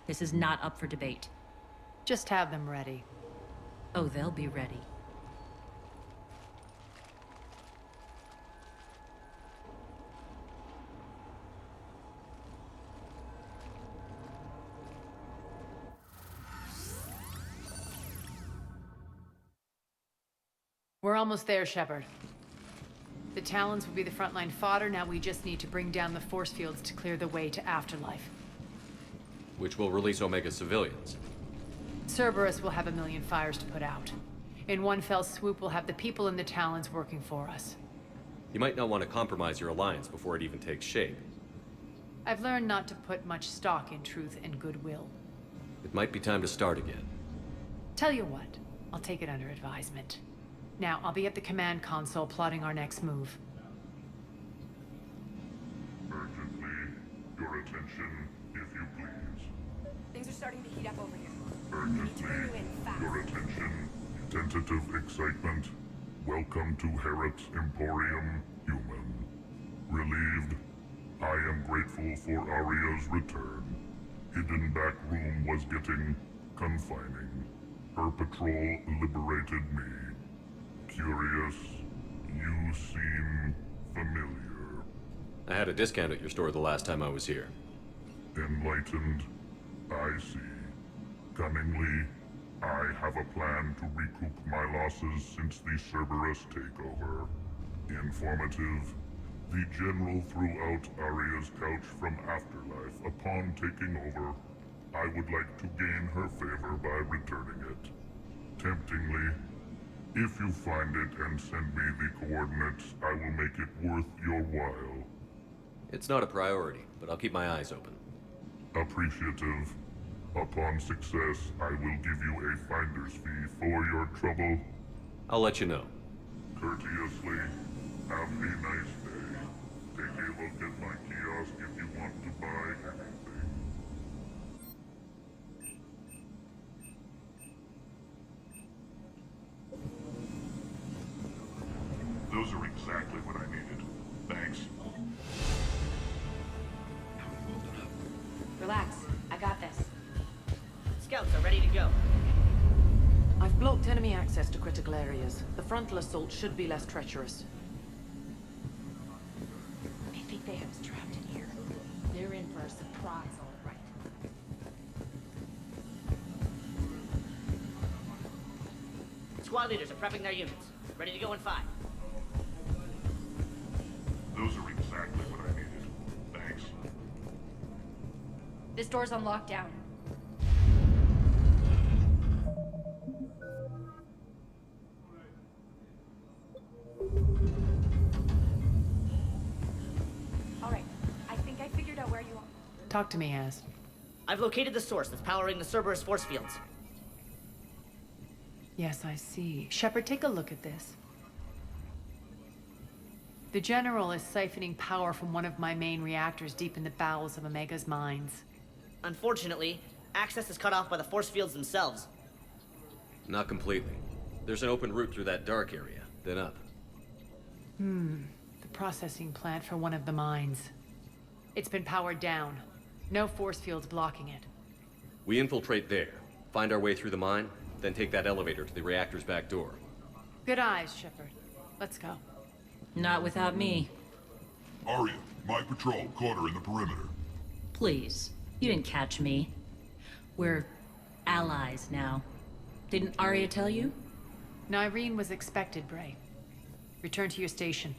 This is not up for debate. Just have them ready. Oh, they'll be ready. We're almost there, Shepard. The Talons will be the frontline fodder. Now we just need to bring down the force fields to clear the way to Afterlife. Which will release Omega civilians. Cerberus will have a million fires to put out. In one fell swoop, we'll have the people in the Talons working for us. You might not want to compromise your alliance before it even takes shape. I've learned not to put much stock in truth and goodwill. It might be time to start again. Tell you what, I'll take it under advisement. Now, I'll be at the command console plotting our next move. Urgently, your attention, if you please. Things are starting to heat up over here. Urgently, your attention. Tentative excitement. Welcome to Herod Emporium, Human. Relieved. I am grateful for Aria's return. Hidden back room was getting confining. Her patrol liberated me. Curious, you seem familiar. I had a discount at your store the last time I was here. Enlightened, I see. Cunningly, I have a plan to recoup my losses since the Cerberus takeover. Informative, the General threw out Aria's couch from Afterlife. Upon taking over, I would like to gain her favor by returning it. Temptingly, if you find it and send me the coordinates, I will make it worth your while. It's not a priority, but I'll keep my eyes open. Appreciative. Upon success, I will give you a finder's fee for your trouble. I'll let you know. Courteously, have a nice day. Take a look at my kiosk if you want to buy anything. Those are exactly what I needed. Thanks. Relax. I got this. Scouts are ready to go. I've blocked enemy access to critical areas. The frontal assault should be less treacherous. I think they have us trapped in here. They're in for a surprise, all right. Squad leaders are prepping their units. Ready to go in 5. Those are exactly what I needed. Thanks. This door's on lockdown. Talk to me, Az. I've located the source that's powering the Cerberus force fields. Yes, I see. Shepard, take a look at this. The General is siphoning power from one of my main reactors deep in the bowels of Omega's mines. Unfortunately, access is cut off by the force fields themselves. Not completely. There's an open route through that dark area, then up. The processing plant for one of the mines. It's been powered down. No force fields blocking it. We infiltrate there, find our way through the mine, then take that elevator to the reactor's back door. Good eyes, Shepard. Let's go. Not without me. Arya, my patrol caught her in the perimeter. Please. You didn't catch me. We're allies now. Didn't Arya tell you? Nyreen was expected, Bray. Return to your station.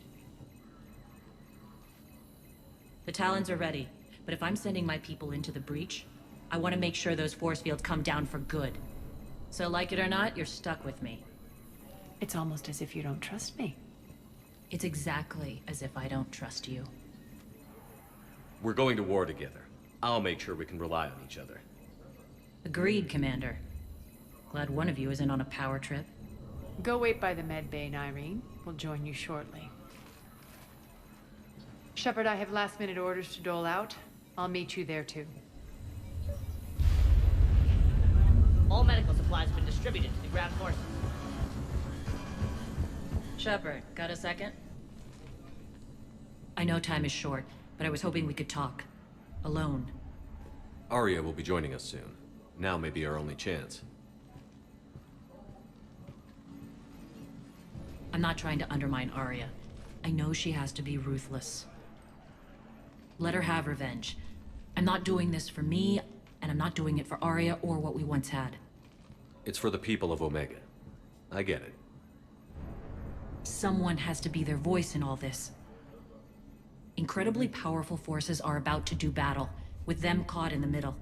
The Talons are ready, but if I'm sending my people into the breach, I want to make sure those force fields come down for good. So like it or not, you're stuck with me. It's almost as if you don't trust me. It's exactly as if I don't trust you. We're going to war together. I'll make sure we can rely on each other. Agreed, Commander. Glad one of you isn't on a power trip. Go wait by the med bay, Nyreen. We'll join you shortly. Shepard, I have last-minute orders to dole out. I'll meet you there, too. All medical supplies have been distributed to the ground forces. Shepard, got a second? I know time is short, but I was hoping we could talk. Alone. Arya will be joining us soon. Now may be our only chance. I'm not trying to undermine Arya. I know she has to be ruthless. Let her have revenge. I'm not doing this for me, and I'm not doing it for Arya or what we once had. It's for the people of Omega. I get it. Someone has to be their voice in all this. Incredibly powerful forces are about to do battle, with them caught in the middle.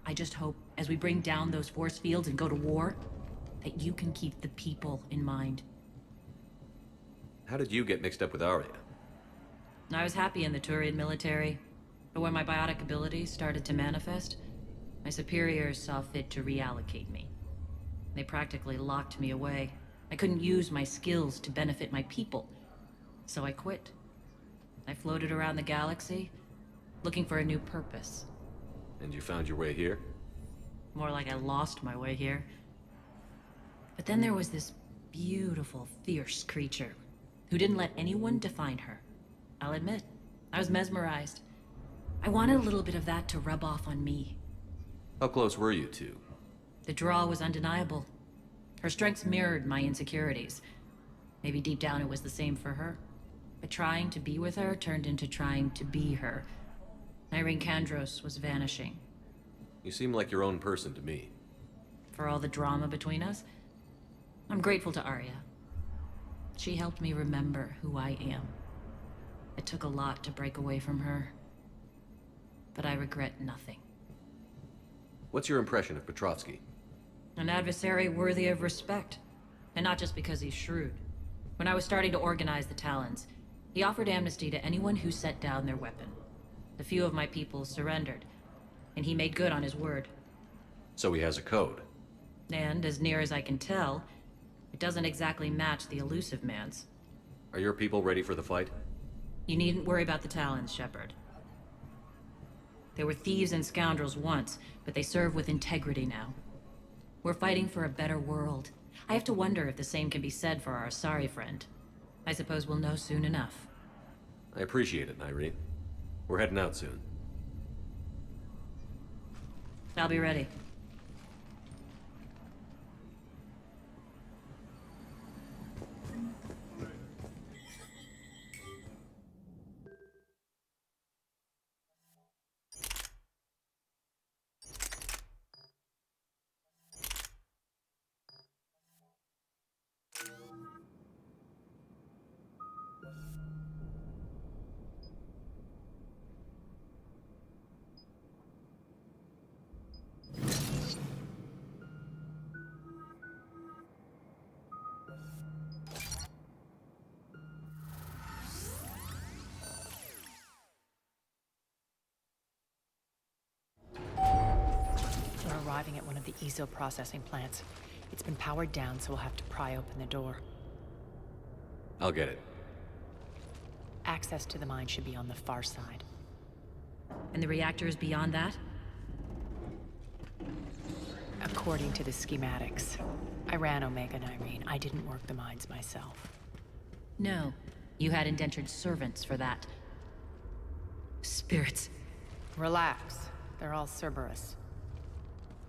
I just hope, as we bring down those force fields and go to war, that you can keep the people in mind. How did you get mixed up with Arya? I was happy in the Turian military, but when my biotic abilities started to manifest, my superiors saw fit to reallocate me. They practically locked me away. I couldn't use my skills to benefit my people, so I quit. I floated around the galaxy, looking for a new purpose. And you found your way here? More like I lost my way here. But then there was this beautiful, fierce creature who didn't let anyone define her. I'll admit, I was mesmerized. I wanted a little bit of that to rub off on me. How close were you two? The draw was undeniable. Her strengths mirrored my insecurities. Maybe deep down it was the same for her. But trying to be with her turned into trying to be her. Nyreen Kandros was vanishing. You seem like your own person to me. For all the drama between us, I'm grateful to Arya. She helped me remember who I am. It took a lot to break away from her, but I regret nothing. What's your impression of Petrovsky? An adversary worthy of respect, and not just because he's shrewd. When I was starting to organize the Talons, he offered amnesty to anyone who set down their weapon. A few of my people surrendered, and he made good on his word. So he has a code. And, as near as I can tell, it doesn't exactly match the Elusive Man's. Are your people ready for the fight? You needn't worry about the Talons, Shepard. They were thieves and scoundrels once, but they serve with integrity now. We're fighting for a better world. I have to wonder if the same can be said for our Asari friend. I suppose we'll know soon enough. I appreciate it, Nyreen. We're heading out soon. I'll be ready. arriving at one of the ESO processing plants. It's been powered down, so we'll have to pry open the door. I'll get it. Access to the mine should be on the far side. And the reactor is beyond that? According to the schematics. I ran Omega, Nyreen. I didn't work the mines myself. No. You had indentured servants for that. Spirits. Relax. They're all Cerberus.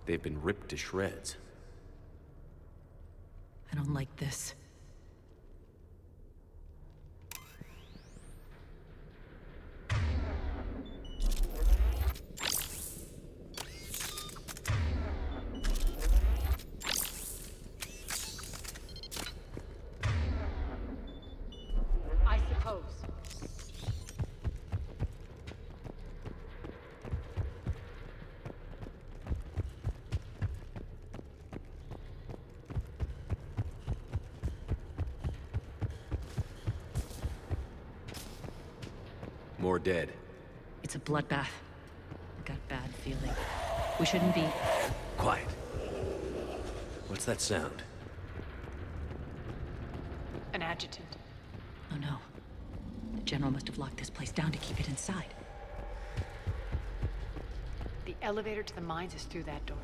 They've been ripped to shreds. I don't like this. I suppose. More dead. It's a bloodbath. I got a bad feeling. We shouldn't be... Quiet. What's that sound? An adjutant. Oh no. The General must have locked this place down to keep it inside. The elevator to the mines is through that door.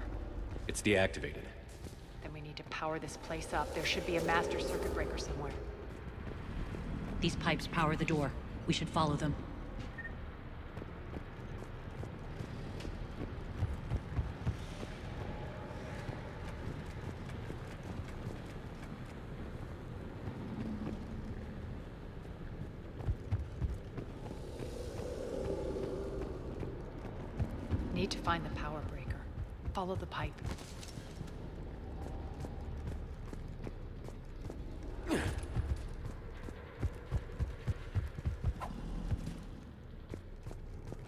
It's deactivated. Then we need to power this place up. There should be a master circuit breaker somewhere. These pipes power the door. We should follow them. Need to find the power breaker. Follow the pipe.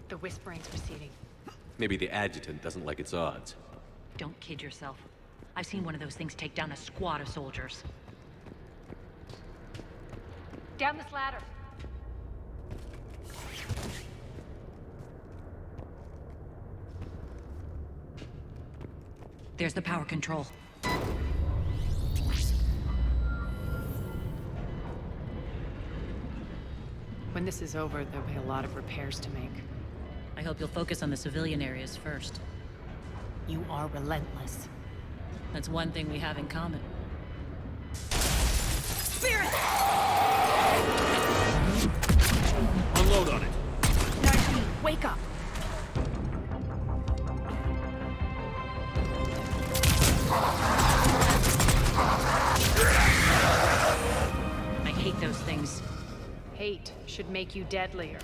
The whispering's receding. Maybe the adjutant doesn't like its odds. Don't kid yourself. I've seen one of those things take down a squad of soldiers. Down this ladder. There's the power control. When this is over, there'll be a lot of repairs to make. I hope you'll focus on the civilian areas first. You are relentless. That's one thing we have in common. Spirit! Unload on it. Nyreen, wake up! I hate those things. Hate should make you deadlier.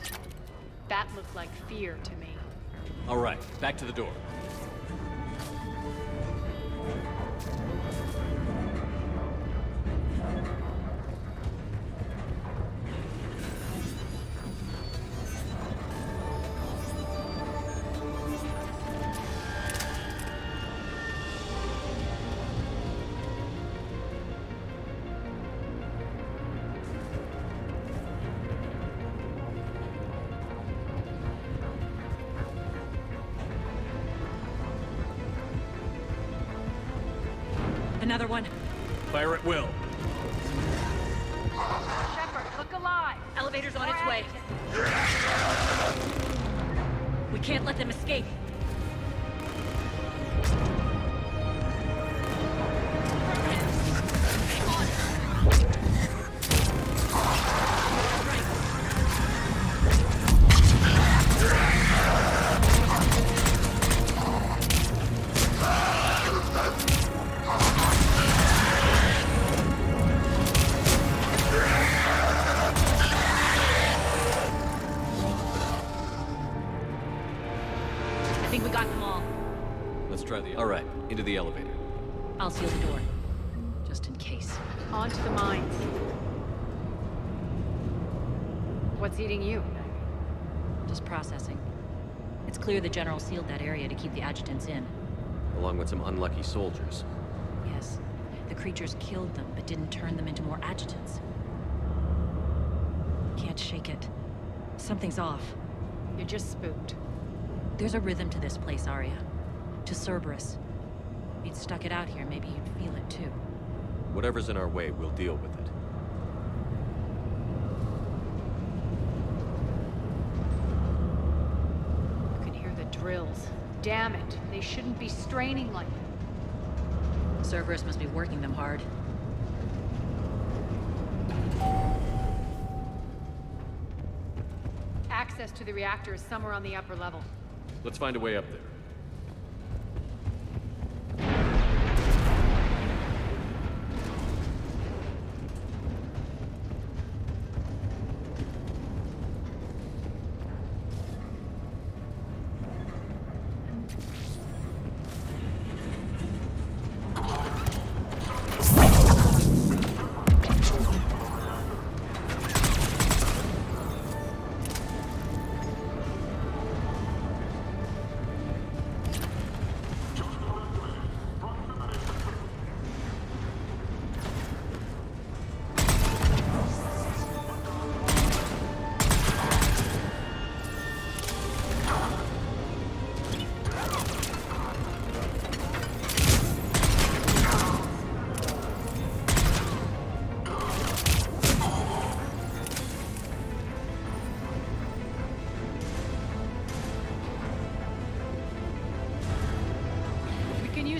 That looked like fear to me. All right, back to the door. Another one. Fire at will. Shepard, look alive! Elevator's on its way. We can't let them escape. I think we got them all. Let's try the... All right, into the elevator. I'll seal the door. Just in case. On to the mines. What's eating you? Just processing. It's clear the General sealed that area to keep the adjutants in. Along with some unlucky soldiers. Yes. The creatures killed them, but didn't turn them into more adjutants. Can't shake it. Something's off. You're just spooked. There's a rhythm to this place, Arya. To Cerberus. If you'd stuck it out here, maybe you'd feel it too. Whatever's in our way, we'll deal with it. You can hear the drills. Damn it, they shouldn't be straining like that. Cerberus must be working them hard. Access to the reactor is somewhere on the upper level. Let's find a way up there.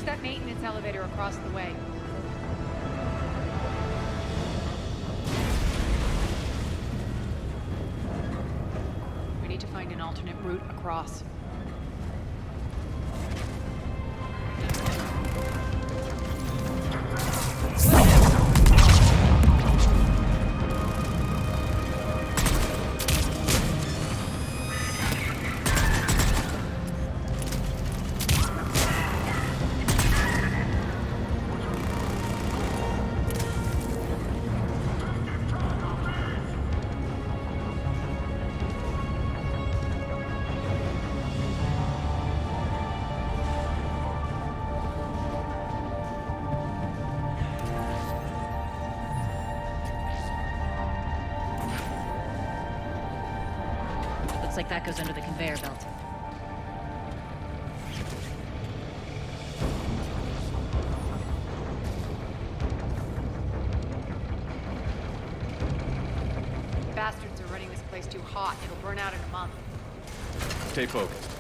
That maintenance elevator across the way. We need to find an alternate route across. Looks like that goes under the conveyor belt. Bastards are running this place too hot. It'll burn out in a month. Stay focused.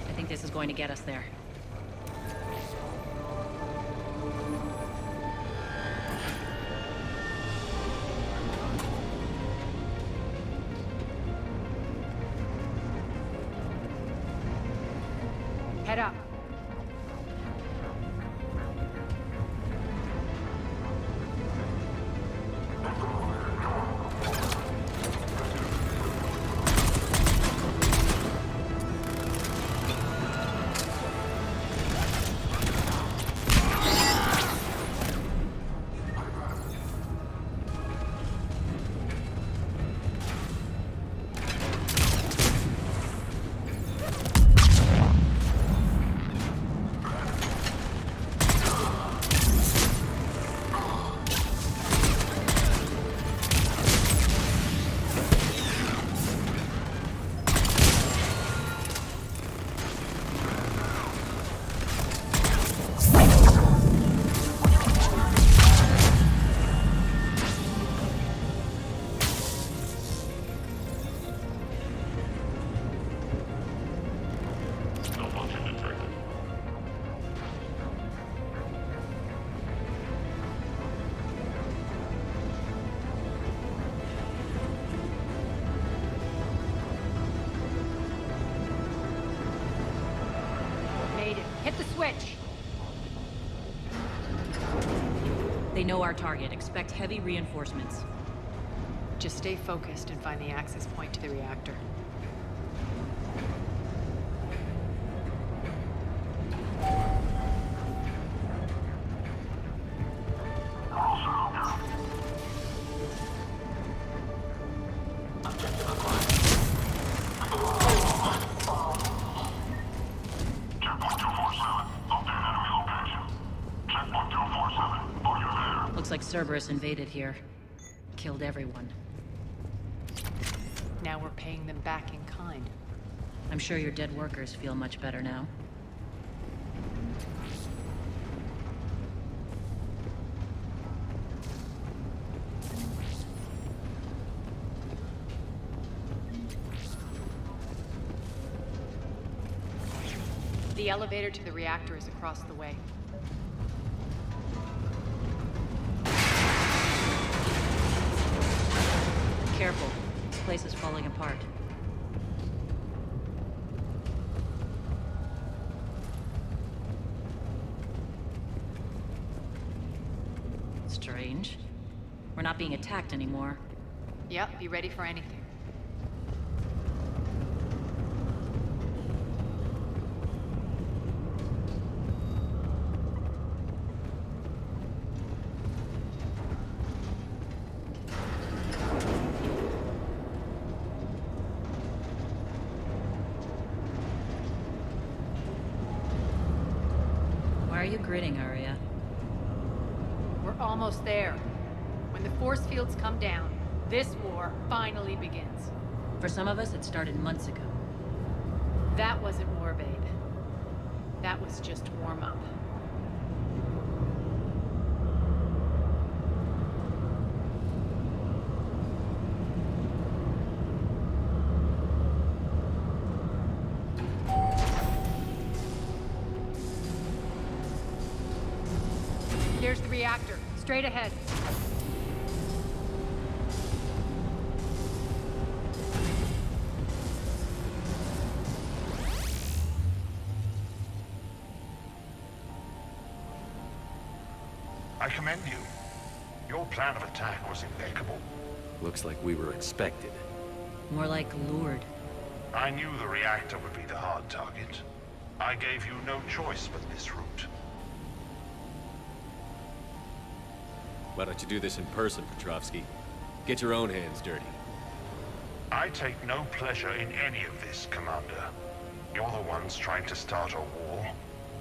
I think this is going to get us there. Head up. Hit the switch! They know our target. Expect heavy reinforcements. Just stay focused and find the access point to the reactor. Looks like Cerberus invaded here. Killed everyone. Now we're paying them back in kind. I'm sure your dead workers feel much better now. The elevator to the reactor is across the way. Careful. This place is falling apart. Strange. We're not being attacked anymore. Yep, be ready for anything. Why are you grinning, Arya? We're almost there. When the force fields come down, this war finally begins. For some of us, it started months ago. That wasn't war, babe. That was just warm-up. There's the reactor, straight ahead. I commend you. Your plan of attack was impeccable. Looks like we were expected. More like lured. I knew the reactor would be the hard target. I gave you no choice but this route. Why don't you do this in person, Petrovsky? Get your own hands dirty. I take no pleasure in any of this, Commander. You're the ones trying to start a war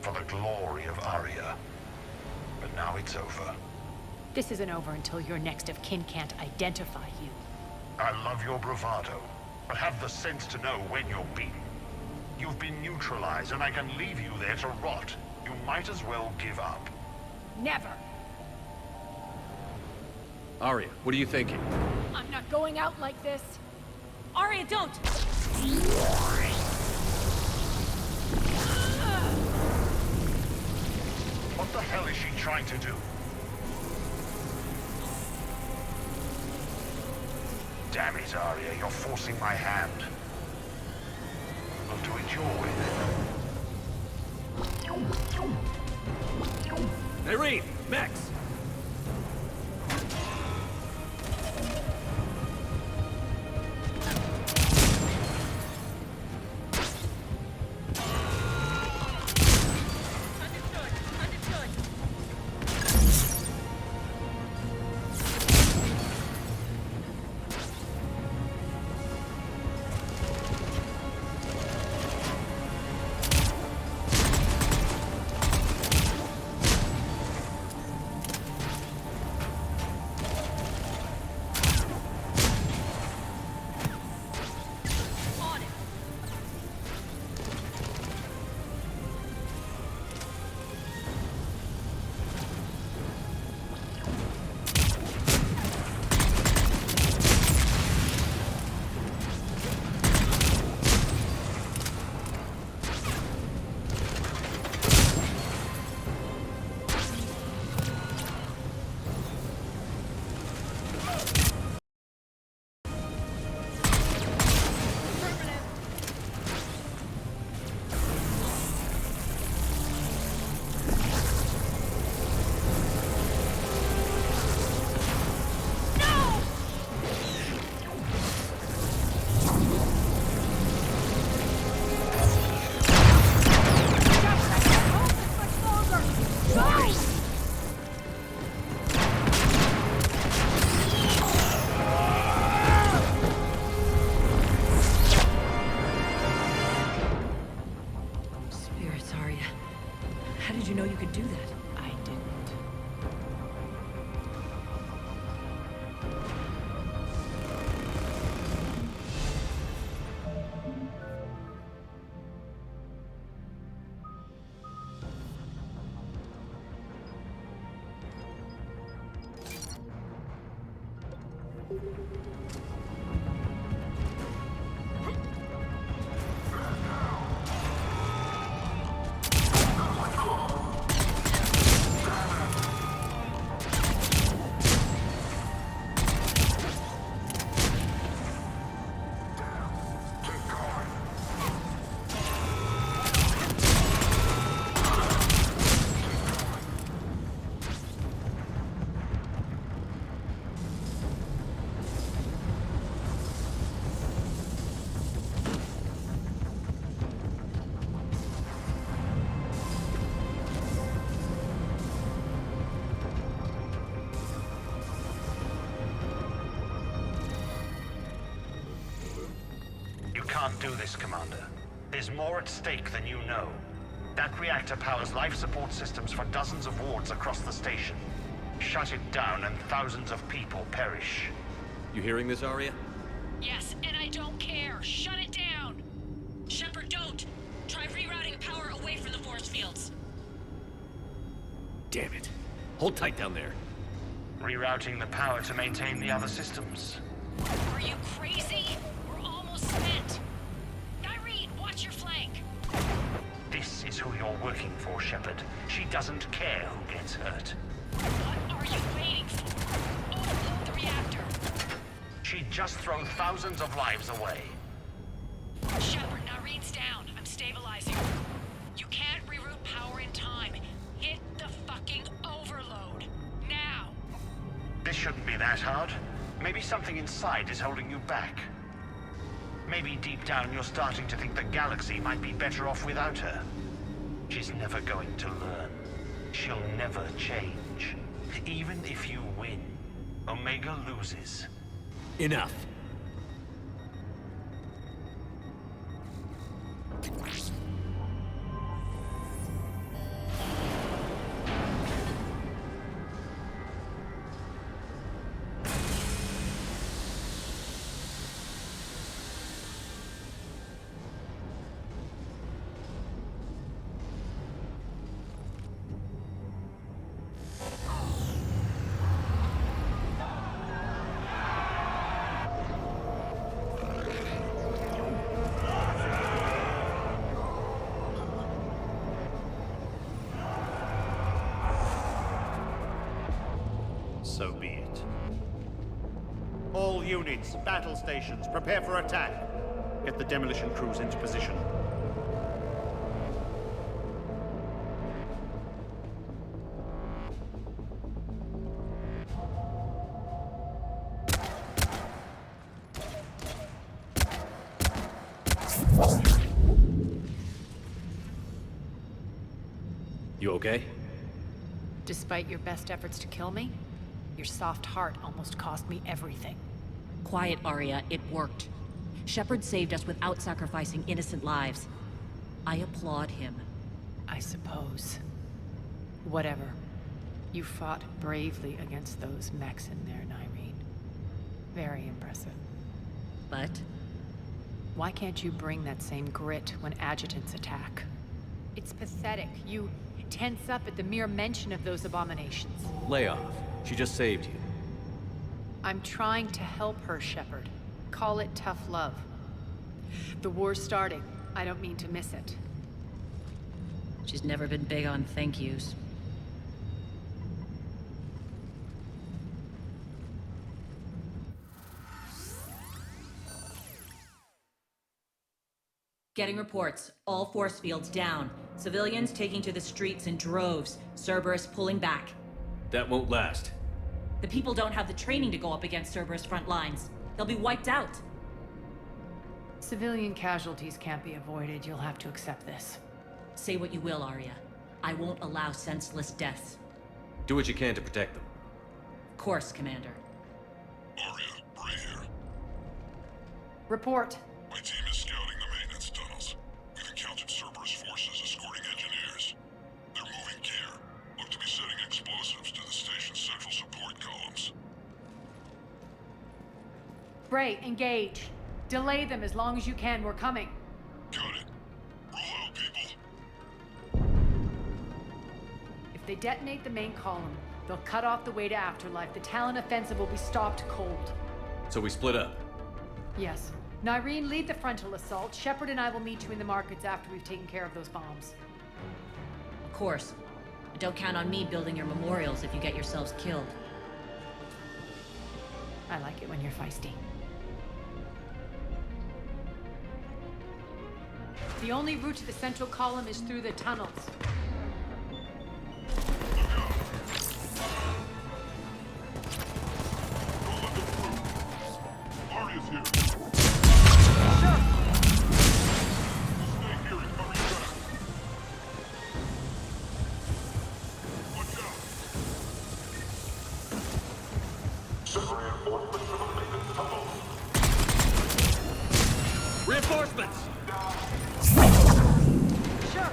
for the glory of Arya. But now it's over. This isn't over until your next of kin can't identify you. I love your bravado, but have the sense to know when you're beaten. You've been neutralized, and I can leave you there to rot. You might as well give up. Never! Arya, what are you thinking? I'm not going out like this! Arya, don't! What the hell is she trying to do? Damn it, Arya, you're forcing my hand. We'll do it your way, then. Irene! Max! Can't do this, Commander. There's more at stake than you know. That reactor powers life support systems for dozens of wards across the station. Shut it down and thousands of people perish. You hearing this, Arya? Yes, and I don't care. Shut it down! Shepard, don't! Try rerouting power away from the force fields. Damn it. Hold tight down there. Rerouting the power to maintain the other systems. Are you crazy? We're almost spent. Irene, watch your flank. This is who you're working for, Shepard. She doesn't care who gets hurt. What are you waiting for? Overload the reactor. She'd just thrown thousands of lives away. Shepard, Irene's down. I'm stabilizing. You can't reroute power in time. Hit the fucking overload. Now! This shouldn't be that hard. Maybe something inside is holding you back. Maybe deep down you're starting to think the galaxy might be better off without her. She's never going to learn. She'll never change. Even if you win, Omega loses. Enough. So be it. All units, battle stations, prepare for attack. Get the demolition crews into position. You okay? Despite your best efforts to kill me, your soft heart almost cost me everything. Quiet, Arya. It worked. Shepard saved us without sacrificing innocent lives. I applaud him. I suppose. Whatever. You fought bravely against those mechs in there, Nyreen. Very impressive. But? Why can't you bring that same grit when adjutants attack? It's pathetic. You tense up at the mere mention of those abominations. Lay off. She just saved you. I'm trying to help her, Shepard. Call it tough love. The war's starting. I don't mean to miss it. She's never been big on thank yous. Getting reports. All force fields down. Civilians taking to the streets in droves. Cerberus pulling back. That won't last. The people don't have the training to go up against Cerberus front lines. They'll be wiped out. Civilian casualties can't be avoided. You'll have to accept this. Say what you will, Arya. I won't allow senseless deaths. Do what you can to protect them. Of course, Commander. Arya, Bray here. Report. My team is scouting the maintenance tunnels. We've encountered Cerberus forces escorting engineers. They're moving gear. Look to be setting explosives to the station's central support columns. Bray, engage. Delay them as long as you can. We're coming. Got it. Roll out, people. If they detonate the main column, they'll cut off the way to Afterlife. The Talon offensive will be stopped cold. So we split up. Yes. Nyreen, lead the frontal assault. Shepard and I will meet you in the markets after we've taken care of those bombs. Of course. But don't count on me building your memorials if you get yourselves killed. I like it when you're feisty. The only route to the central column is through the tunnels. Aria's here. Sure. Stay here and hurry back. Watch out. Send reinforcements to the Maiden tunnel. Reinforcements! Sure.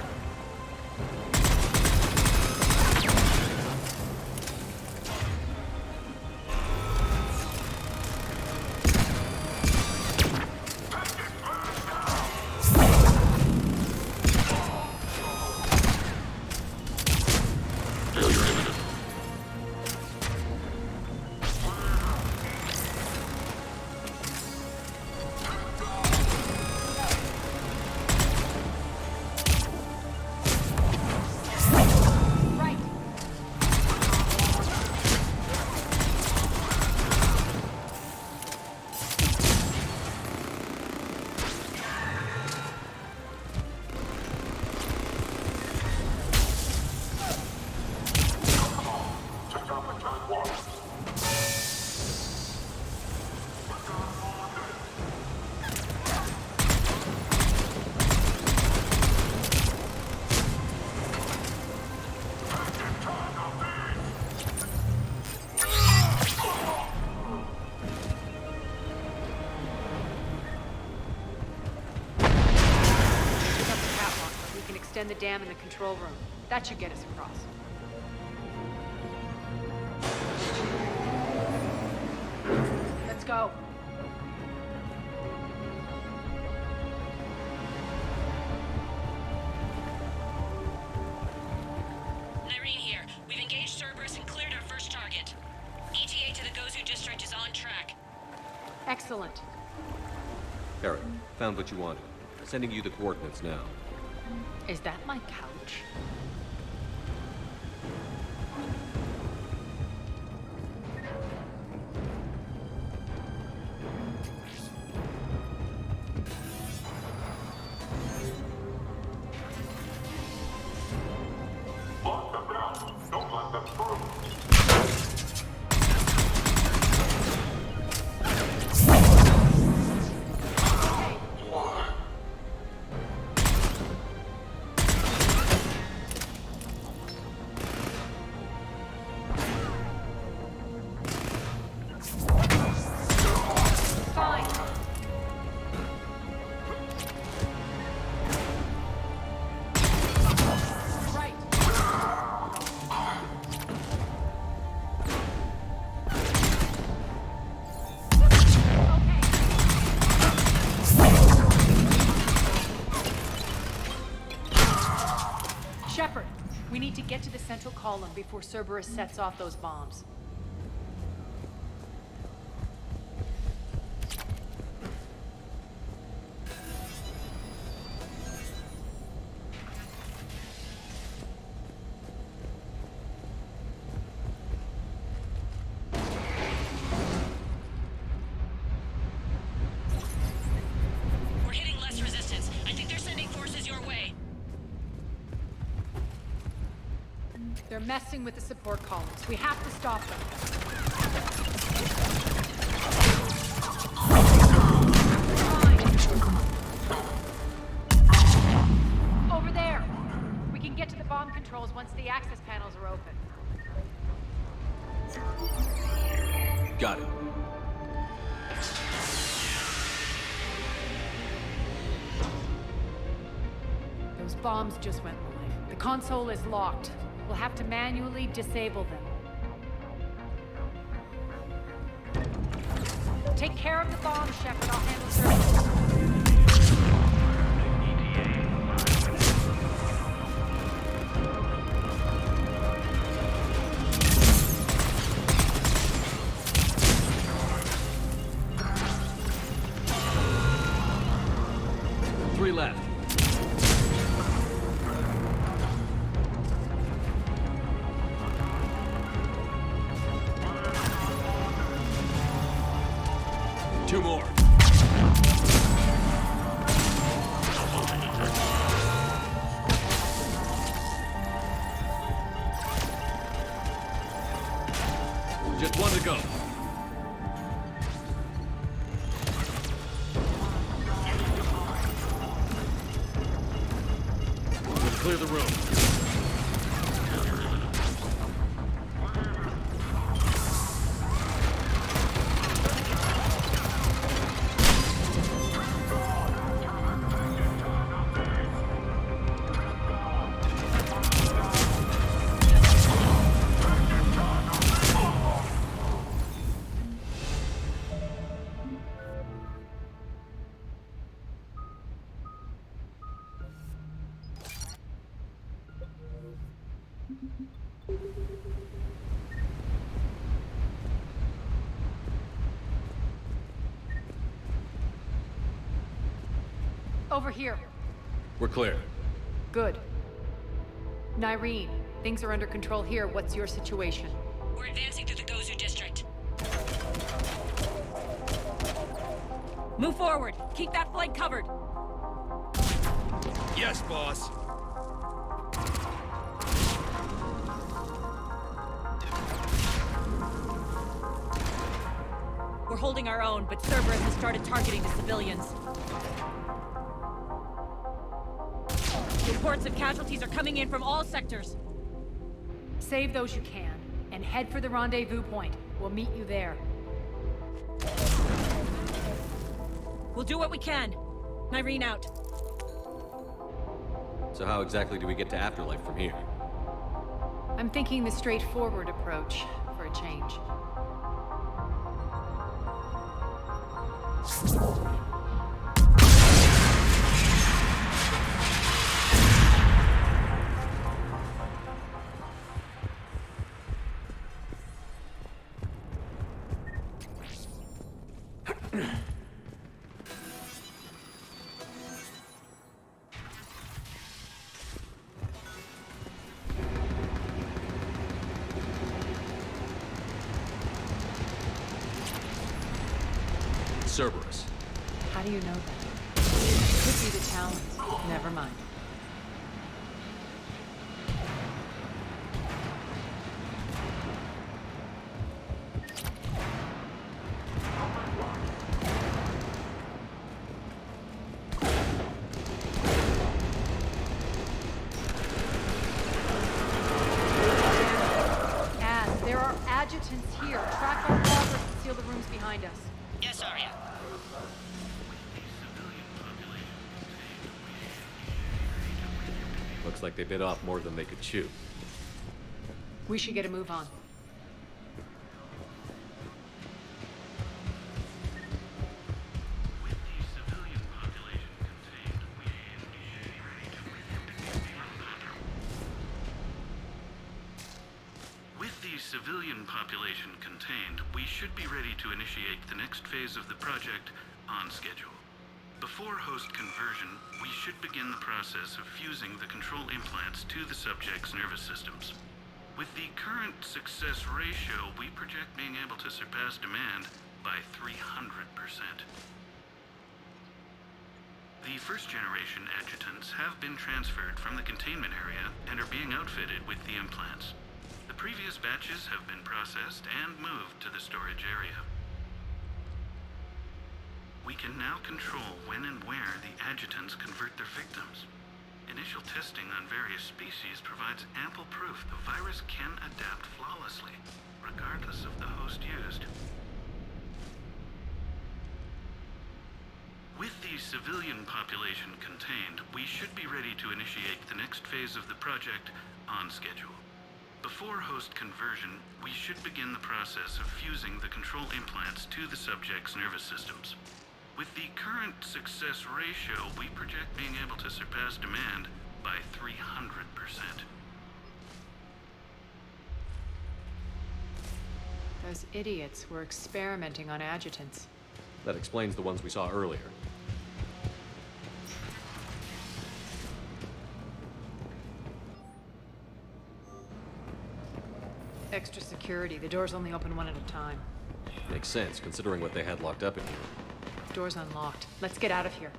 Extend the dam in the control room. That should get us across. Let's go. Nyreen here. We've engaged Cerberus and cleared our first target. ETA to the Gozu district is on track. Excellent. Eric, found what you wanted. Sending you the coordinates now. Is that my couch? Lock them down. Don't let them through. Shepard, we need to get to the central column before Cerberus sets off those bombs. We're hitting less resistance. I think they're sending forces your way. They're messing with the support columns. We have to stop them. Over there! We can get to the bomb controls once the access panels are open. Got it. Those bombs just went live. The console is locked. We'll have to manually disable them. Take care of the bomb, Shepard. I'll handle Cerberus. 2 more. Just 1 to go. Let's clear the room. Over here. We're clear. Good. Nyreen, things are under control here. What's your situation? We're advancing through the Gozu district. Move forward. Keep that flank covered. Yes, boss. We're holding our own, but Cerberus has started targeting the civilians. Reports of casualties are coming in from all sectors. Save those you can, and head for the rendezvous point. We'll meet you there. We'll do what we can. Nyreen out. So how exactly do we get to Afterlife from here? I'm thinking the straightforward approach, for a change. Cerberus. How do you know that? Could be the Talons. Never mind. Ash, there are adjutants here. Track our progress and seal the rooms behind us. Yes, Arya. Looks like they bit off more than they could chew. We should get a move on. With the civilian population contained, we should be ready to initiate the next phase of the project on schedule. Before host conversion, we should begin the process of fusing the control implants to the subject's nervous systems. With the current success ratio, we project being able to surpass demand by 300%. The first-generation adjutants have been transferred from the containment area and are being outfitted with the implants. The previous batches have been processed and moved to the storage area. We can now control when and where the adjutants convert their victims. Initial testing on various species provides ample proof the virus can adapt flawlessly, regardless of the host used. With the civilian population contained, we should be ready to initiate the next phase of the project on schedule. Before host conversion, we should begin the process of fusing the control implants to the subject's nervous systems. With the current success ratio, we project being able to surpass demand by 300%. Those idiots were experimenting on adjutants. That explains the ones we saw earlier. Extra security. The doors only open one at a time. Makes sense, considering what they had locked up in here. door's unlocked. Let's get out of here.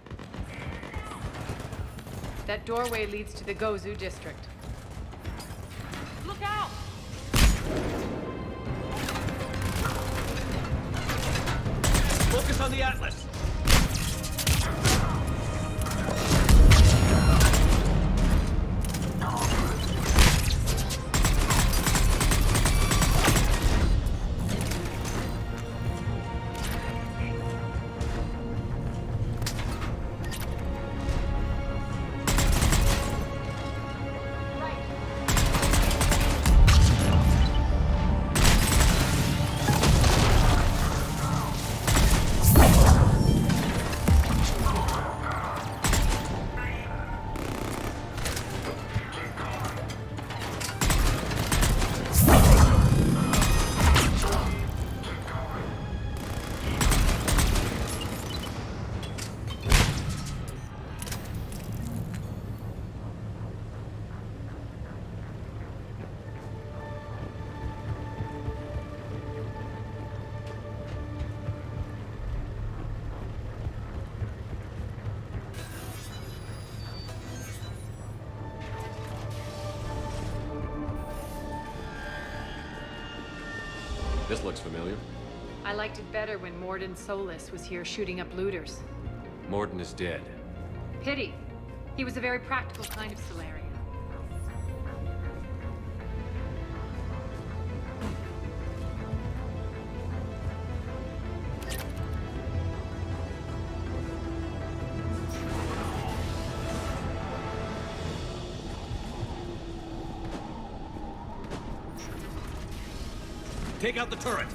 That doorway leads to the Gozu district. Look out! Focus on the Atlas! This looks familiar. I liked it better when Mordin Solus was here shooting up looters. Mordin is dead. Pity. He was a very practical kind of Solarian. Take out the turret!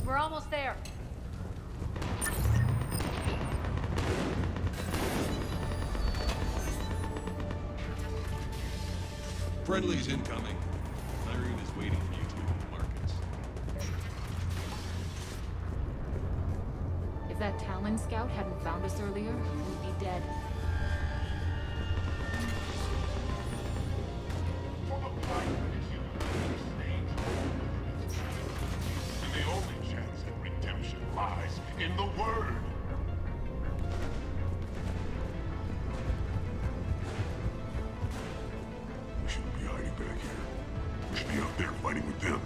We're almost there. Friendly's incoming. Irene is waiting for you two in the markets. If that Talon scout hadn't found us earlier, we'd be dead. And the only chance at redemption lies in the Word. We shouldn't be hiding back here. We should be out there fighting with them.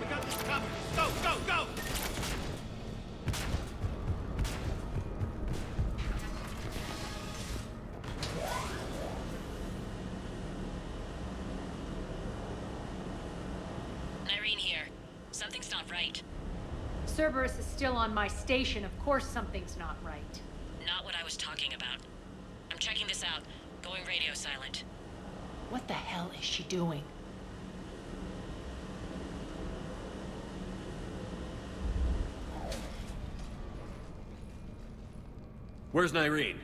We got this covered! Go, go, go! Irene here. Something's not right. Cerberus is still on my station. Of course something's not right. Not what I was talking about. I'm checking this out. Going radio silent. What the hell is she doing? Where's Nyreen?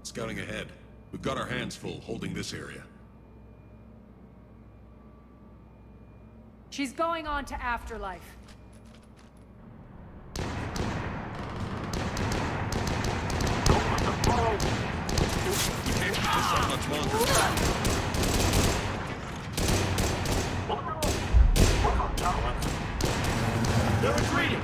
Scouting ahead. We've got our hands full holding this area. She's going on to Afterlife. We can't keep this up much longer. They're retreating!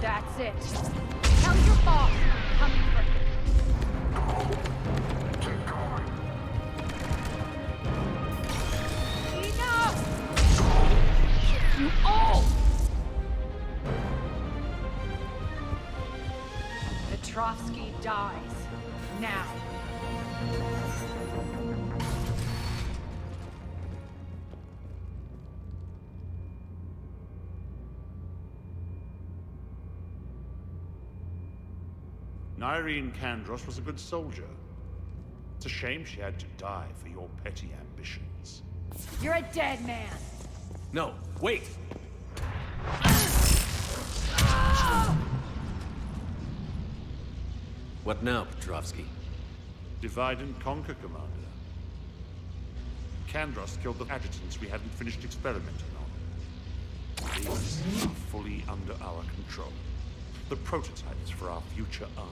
That's it. Tell your boss I'm coming for him. Enough! You all! Petrovsky dies. Now. Irene Kandros was a good soldier. It's a shame she had to die for your petty ambitions. You're a dead man. No, wait! What now, Petrovsky? Divide and conquer, Commander. Kandros killed the adjutants we hadn't finished experimenting on. These are fully under our control. The prototypes for our future army.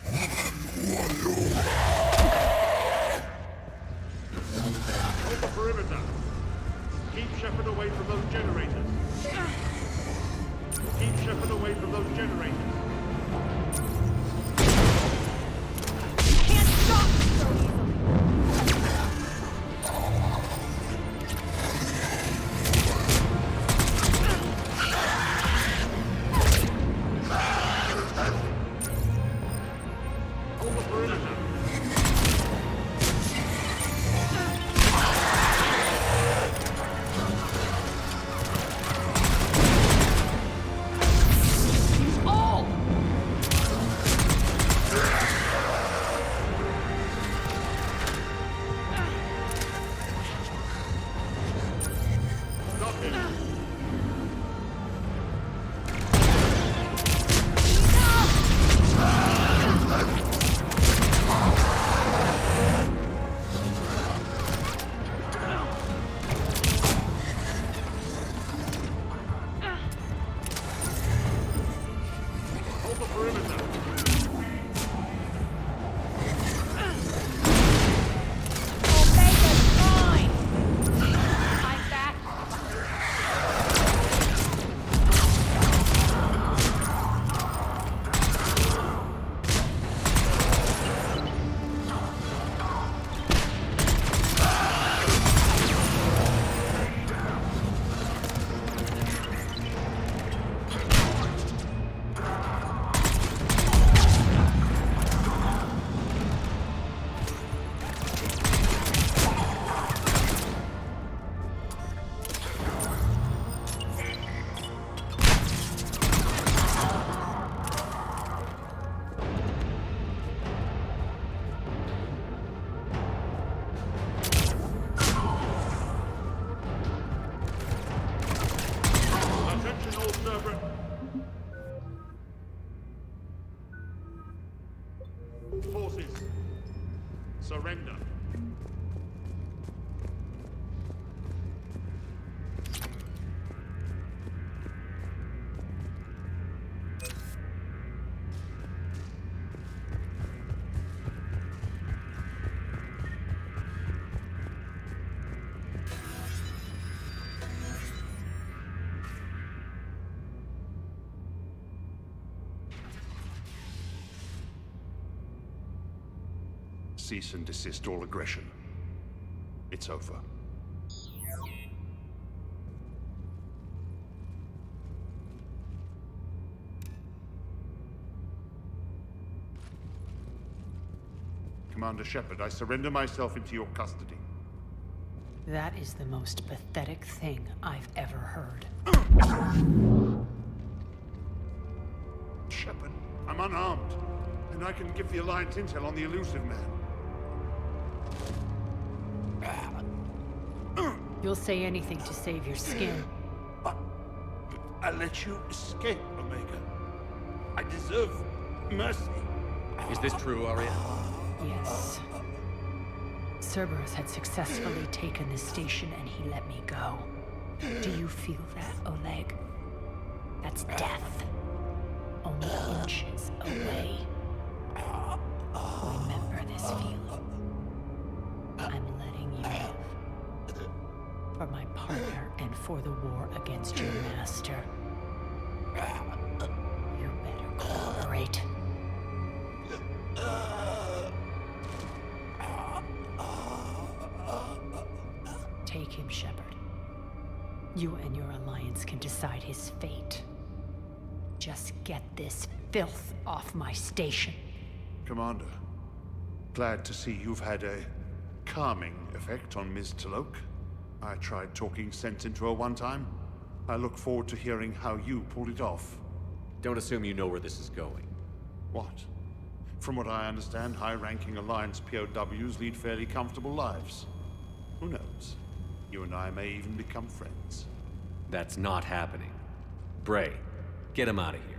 Hold the perimeter. Keep Shepard away from those generators. Keep Shepard away from those generators. You can't stop me so easily. Forces, surrender. Cease and desist all aggression. It's over. Commander Shepard, I surrender myself into your custody. That is the most pathetic thing I've ever heard. Shepard, I'm unarmed, and I can give the Alliance intel on the elusive man. You'll say anything to save your skin. I let you escape, Omega. I deserve mercy. Is this true, Arya? Yes. Cerberus had successfully taken the station and he let me go. Do you feel that, Oleg? That's death. Only inches away. Remember this feeling. I'm letting you live. For my partner and for the war against your master. You better cooperate. Take him, Shepard. You and your alliance can decide his fate. Just get this filth off my station. Commander, glad to see you've had a calming effect on Ms. T'Loak. I tried talking sense into her one time. I look forward to hearing how you pulled it off. Don't assume you know where this is going. What? From what I understand, high-ranking Alliance POWs lead fairly comfortable lives. Who knows? You and I may even become friends. That's not happening. Bray, get him out of here.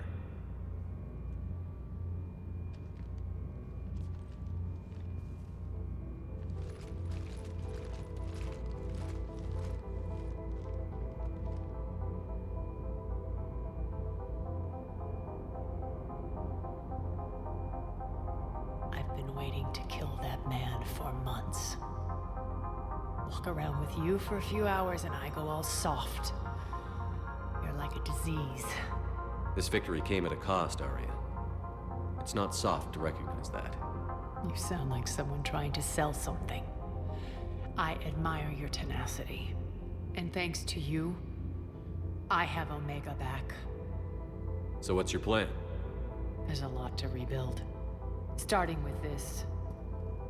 I've been waiting to kill that man for months. Walk around with you for a few hours and I go all soft. You're like a disease. This victory came at a cost, Arya. It's not soft to recognize that. You sound like someone trying to sell something. I admire your tenacity. And thanks to you, I have Omega back. So what's your plan? There's a lot to rebuild. Starting with this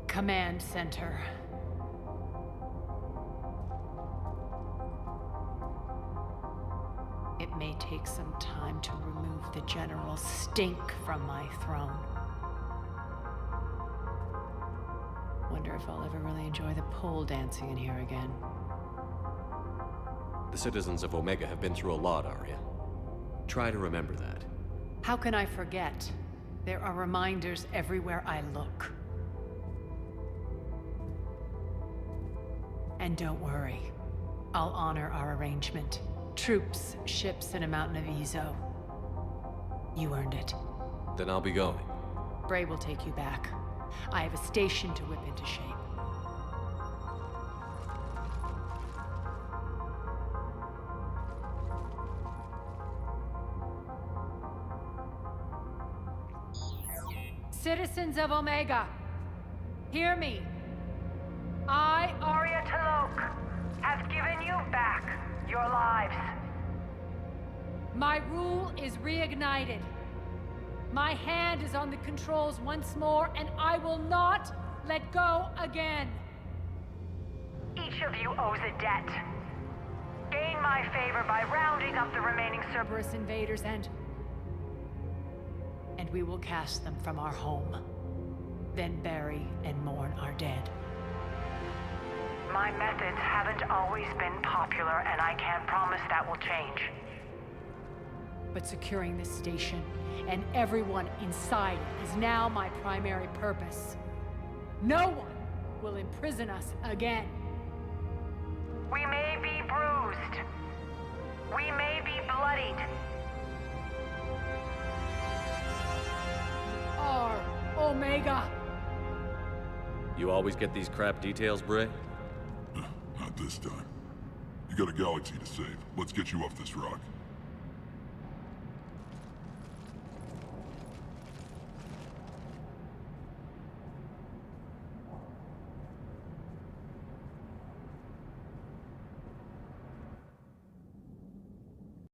command center. It may take some time to remove the general stink from my throne. Wonder if I'll ever really enjoy the pole dancing in here again. The citizens of Omega have been through a lot, Arya. Try to remember that. How can I forget? There are reminders everywhere I look. And don't worry, I'll honor our arrangement. Troops, ships, and a mountain of Ezo. You earned it. Then I'll be going. Bray will take you back. I have a station to whip into shape. Citizens of Omega, hear me. I, Arya T'Loak, have given you back your lives. My rule is reignited. My hand is on the controls once more, and I will not let go again. Each of you owes a debt. Gain my favor by rounding up the remaining Cerberus invaders and we will cast them from our home. Then bury and mourn our dead. My methods haven't always been popular, and I can't promise that will change. But securing this station and everyone inside it is now my primary purpose. No one will imprison us again. We may be bruised. We may be bloodied. Our Omega. You always get these crap details, Bray? Not this time. You got a galaxy to save. Let's get you off this rock.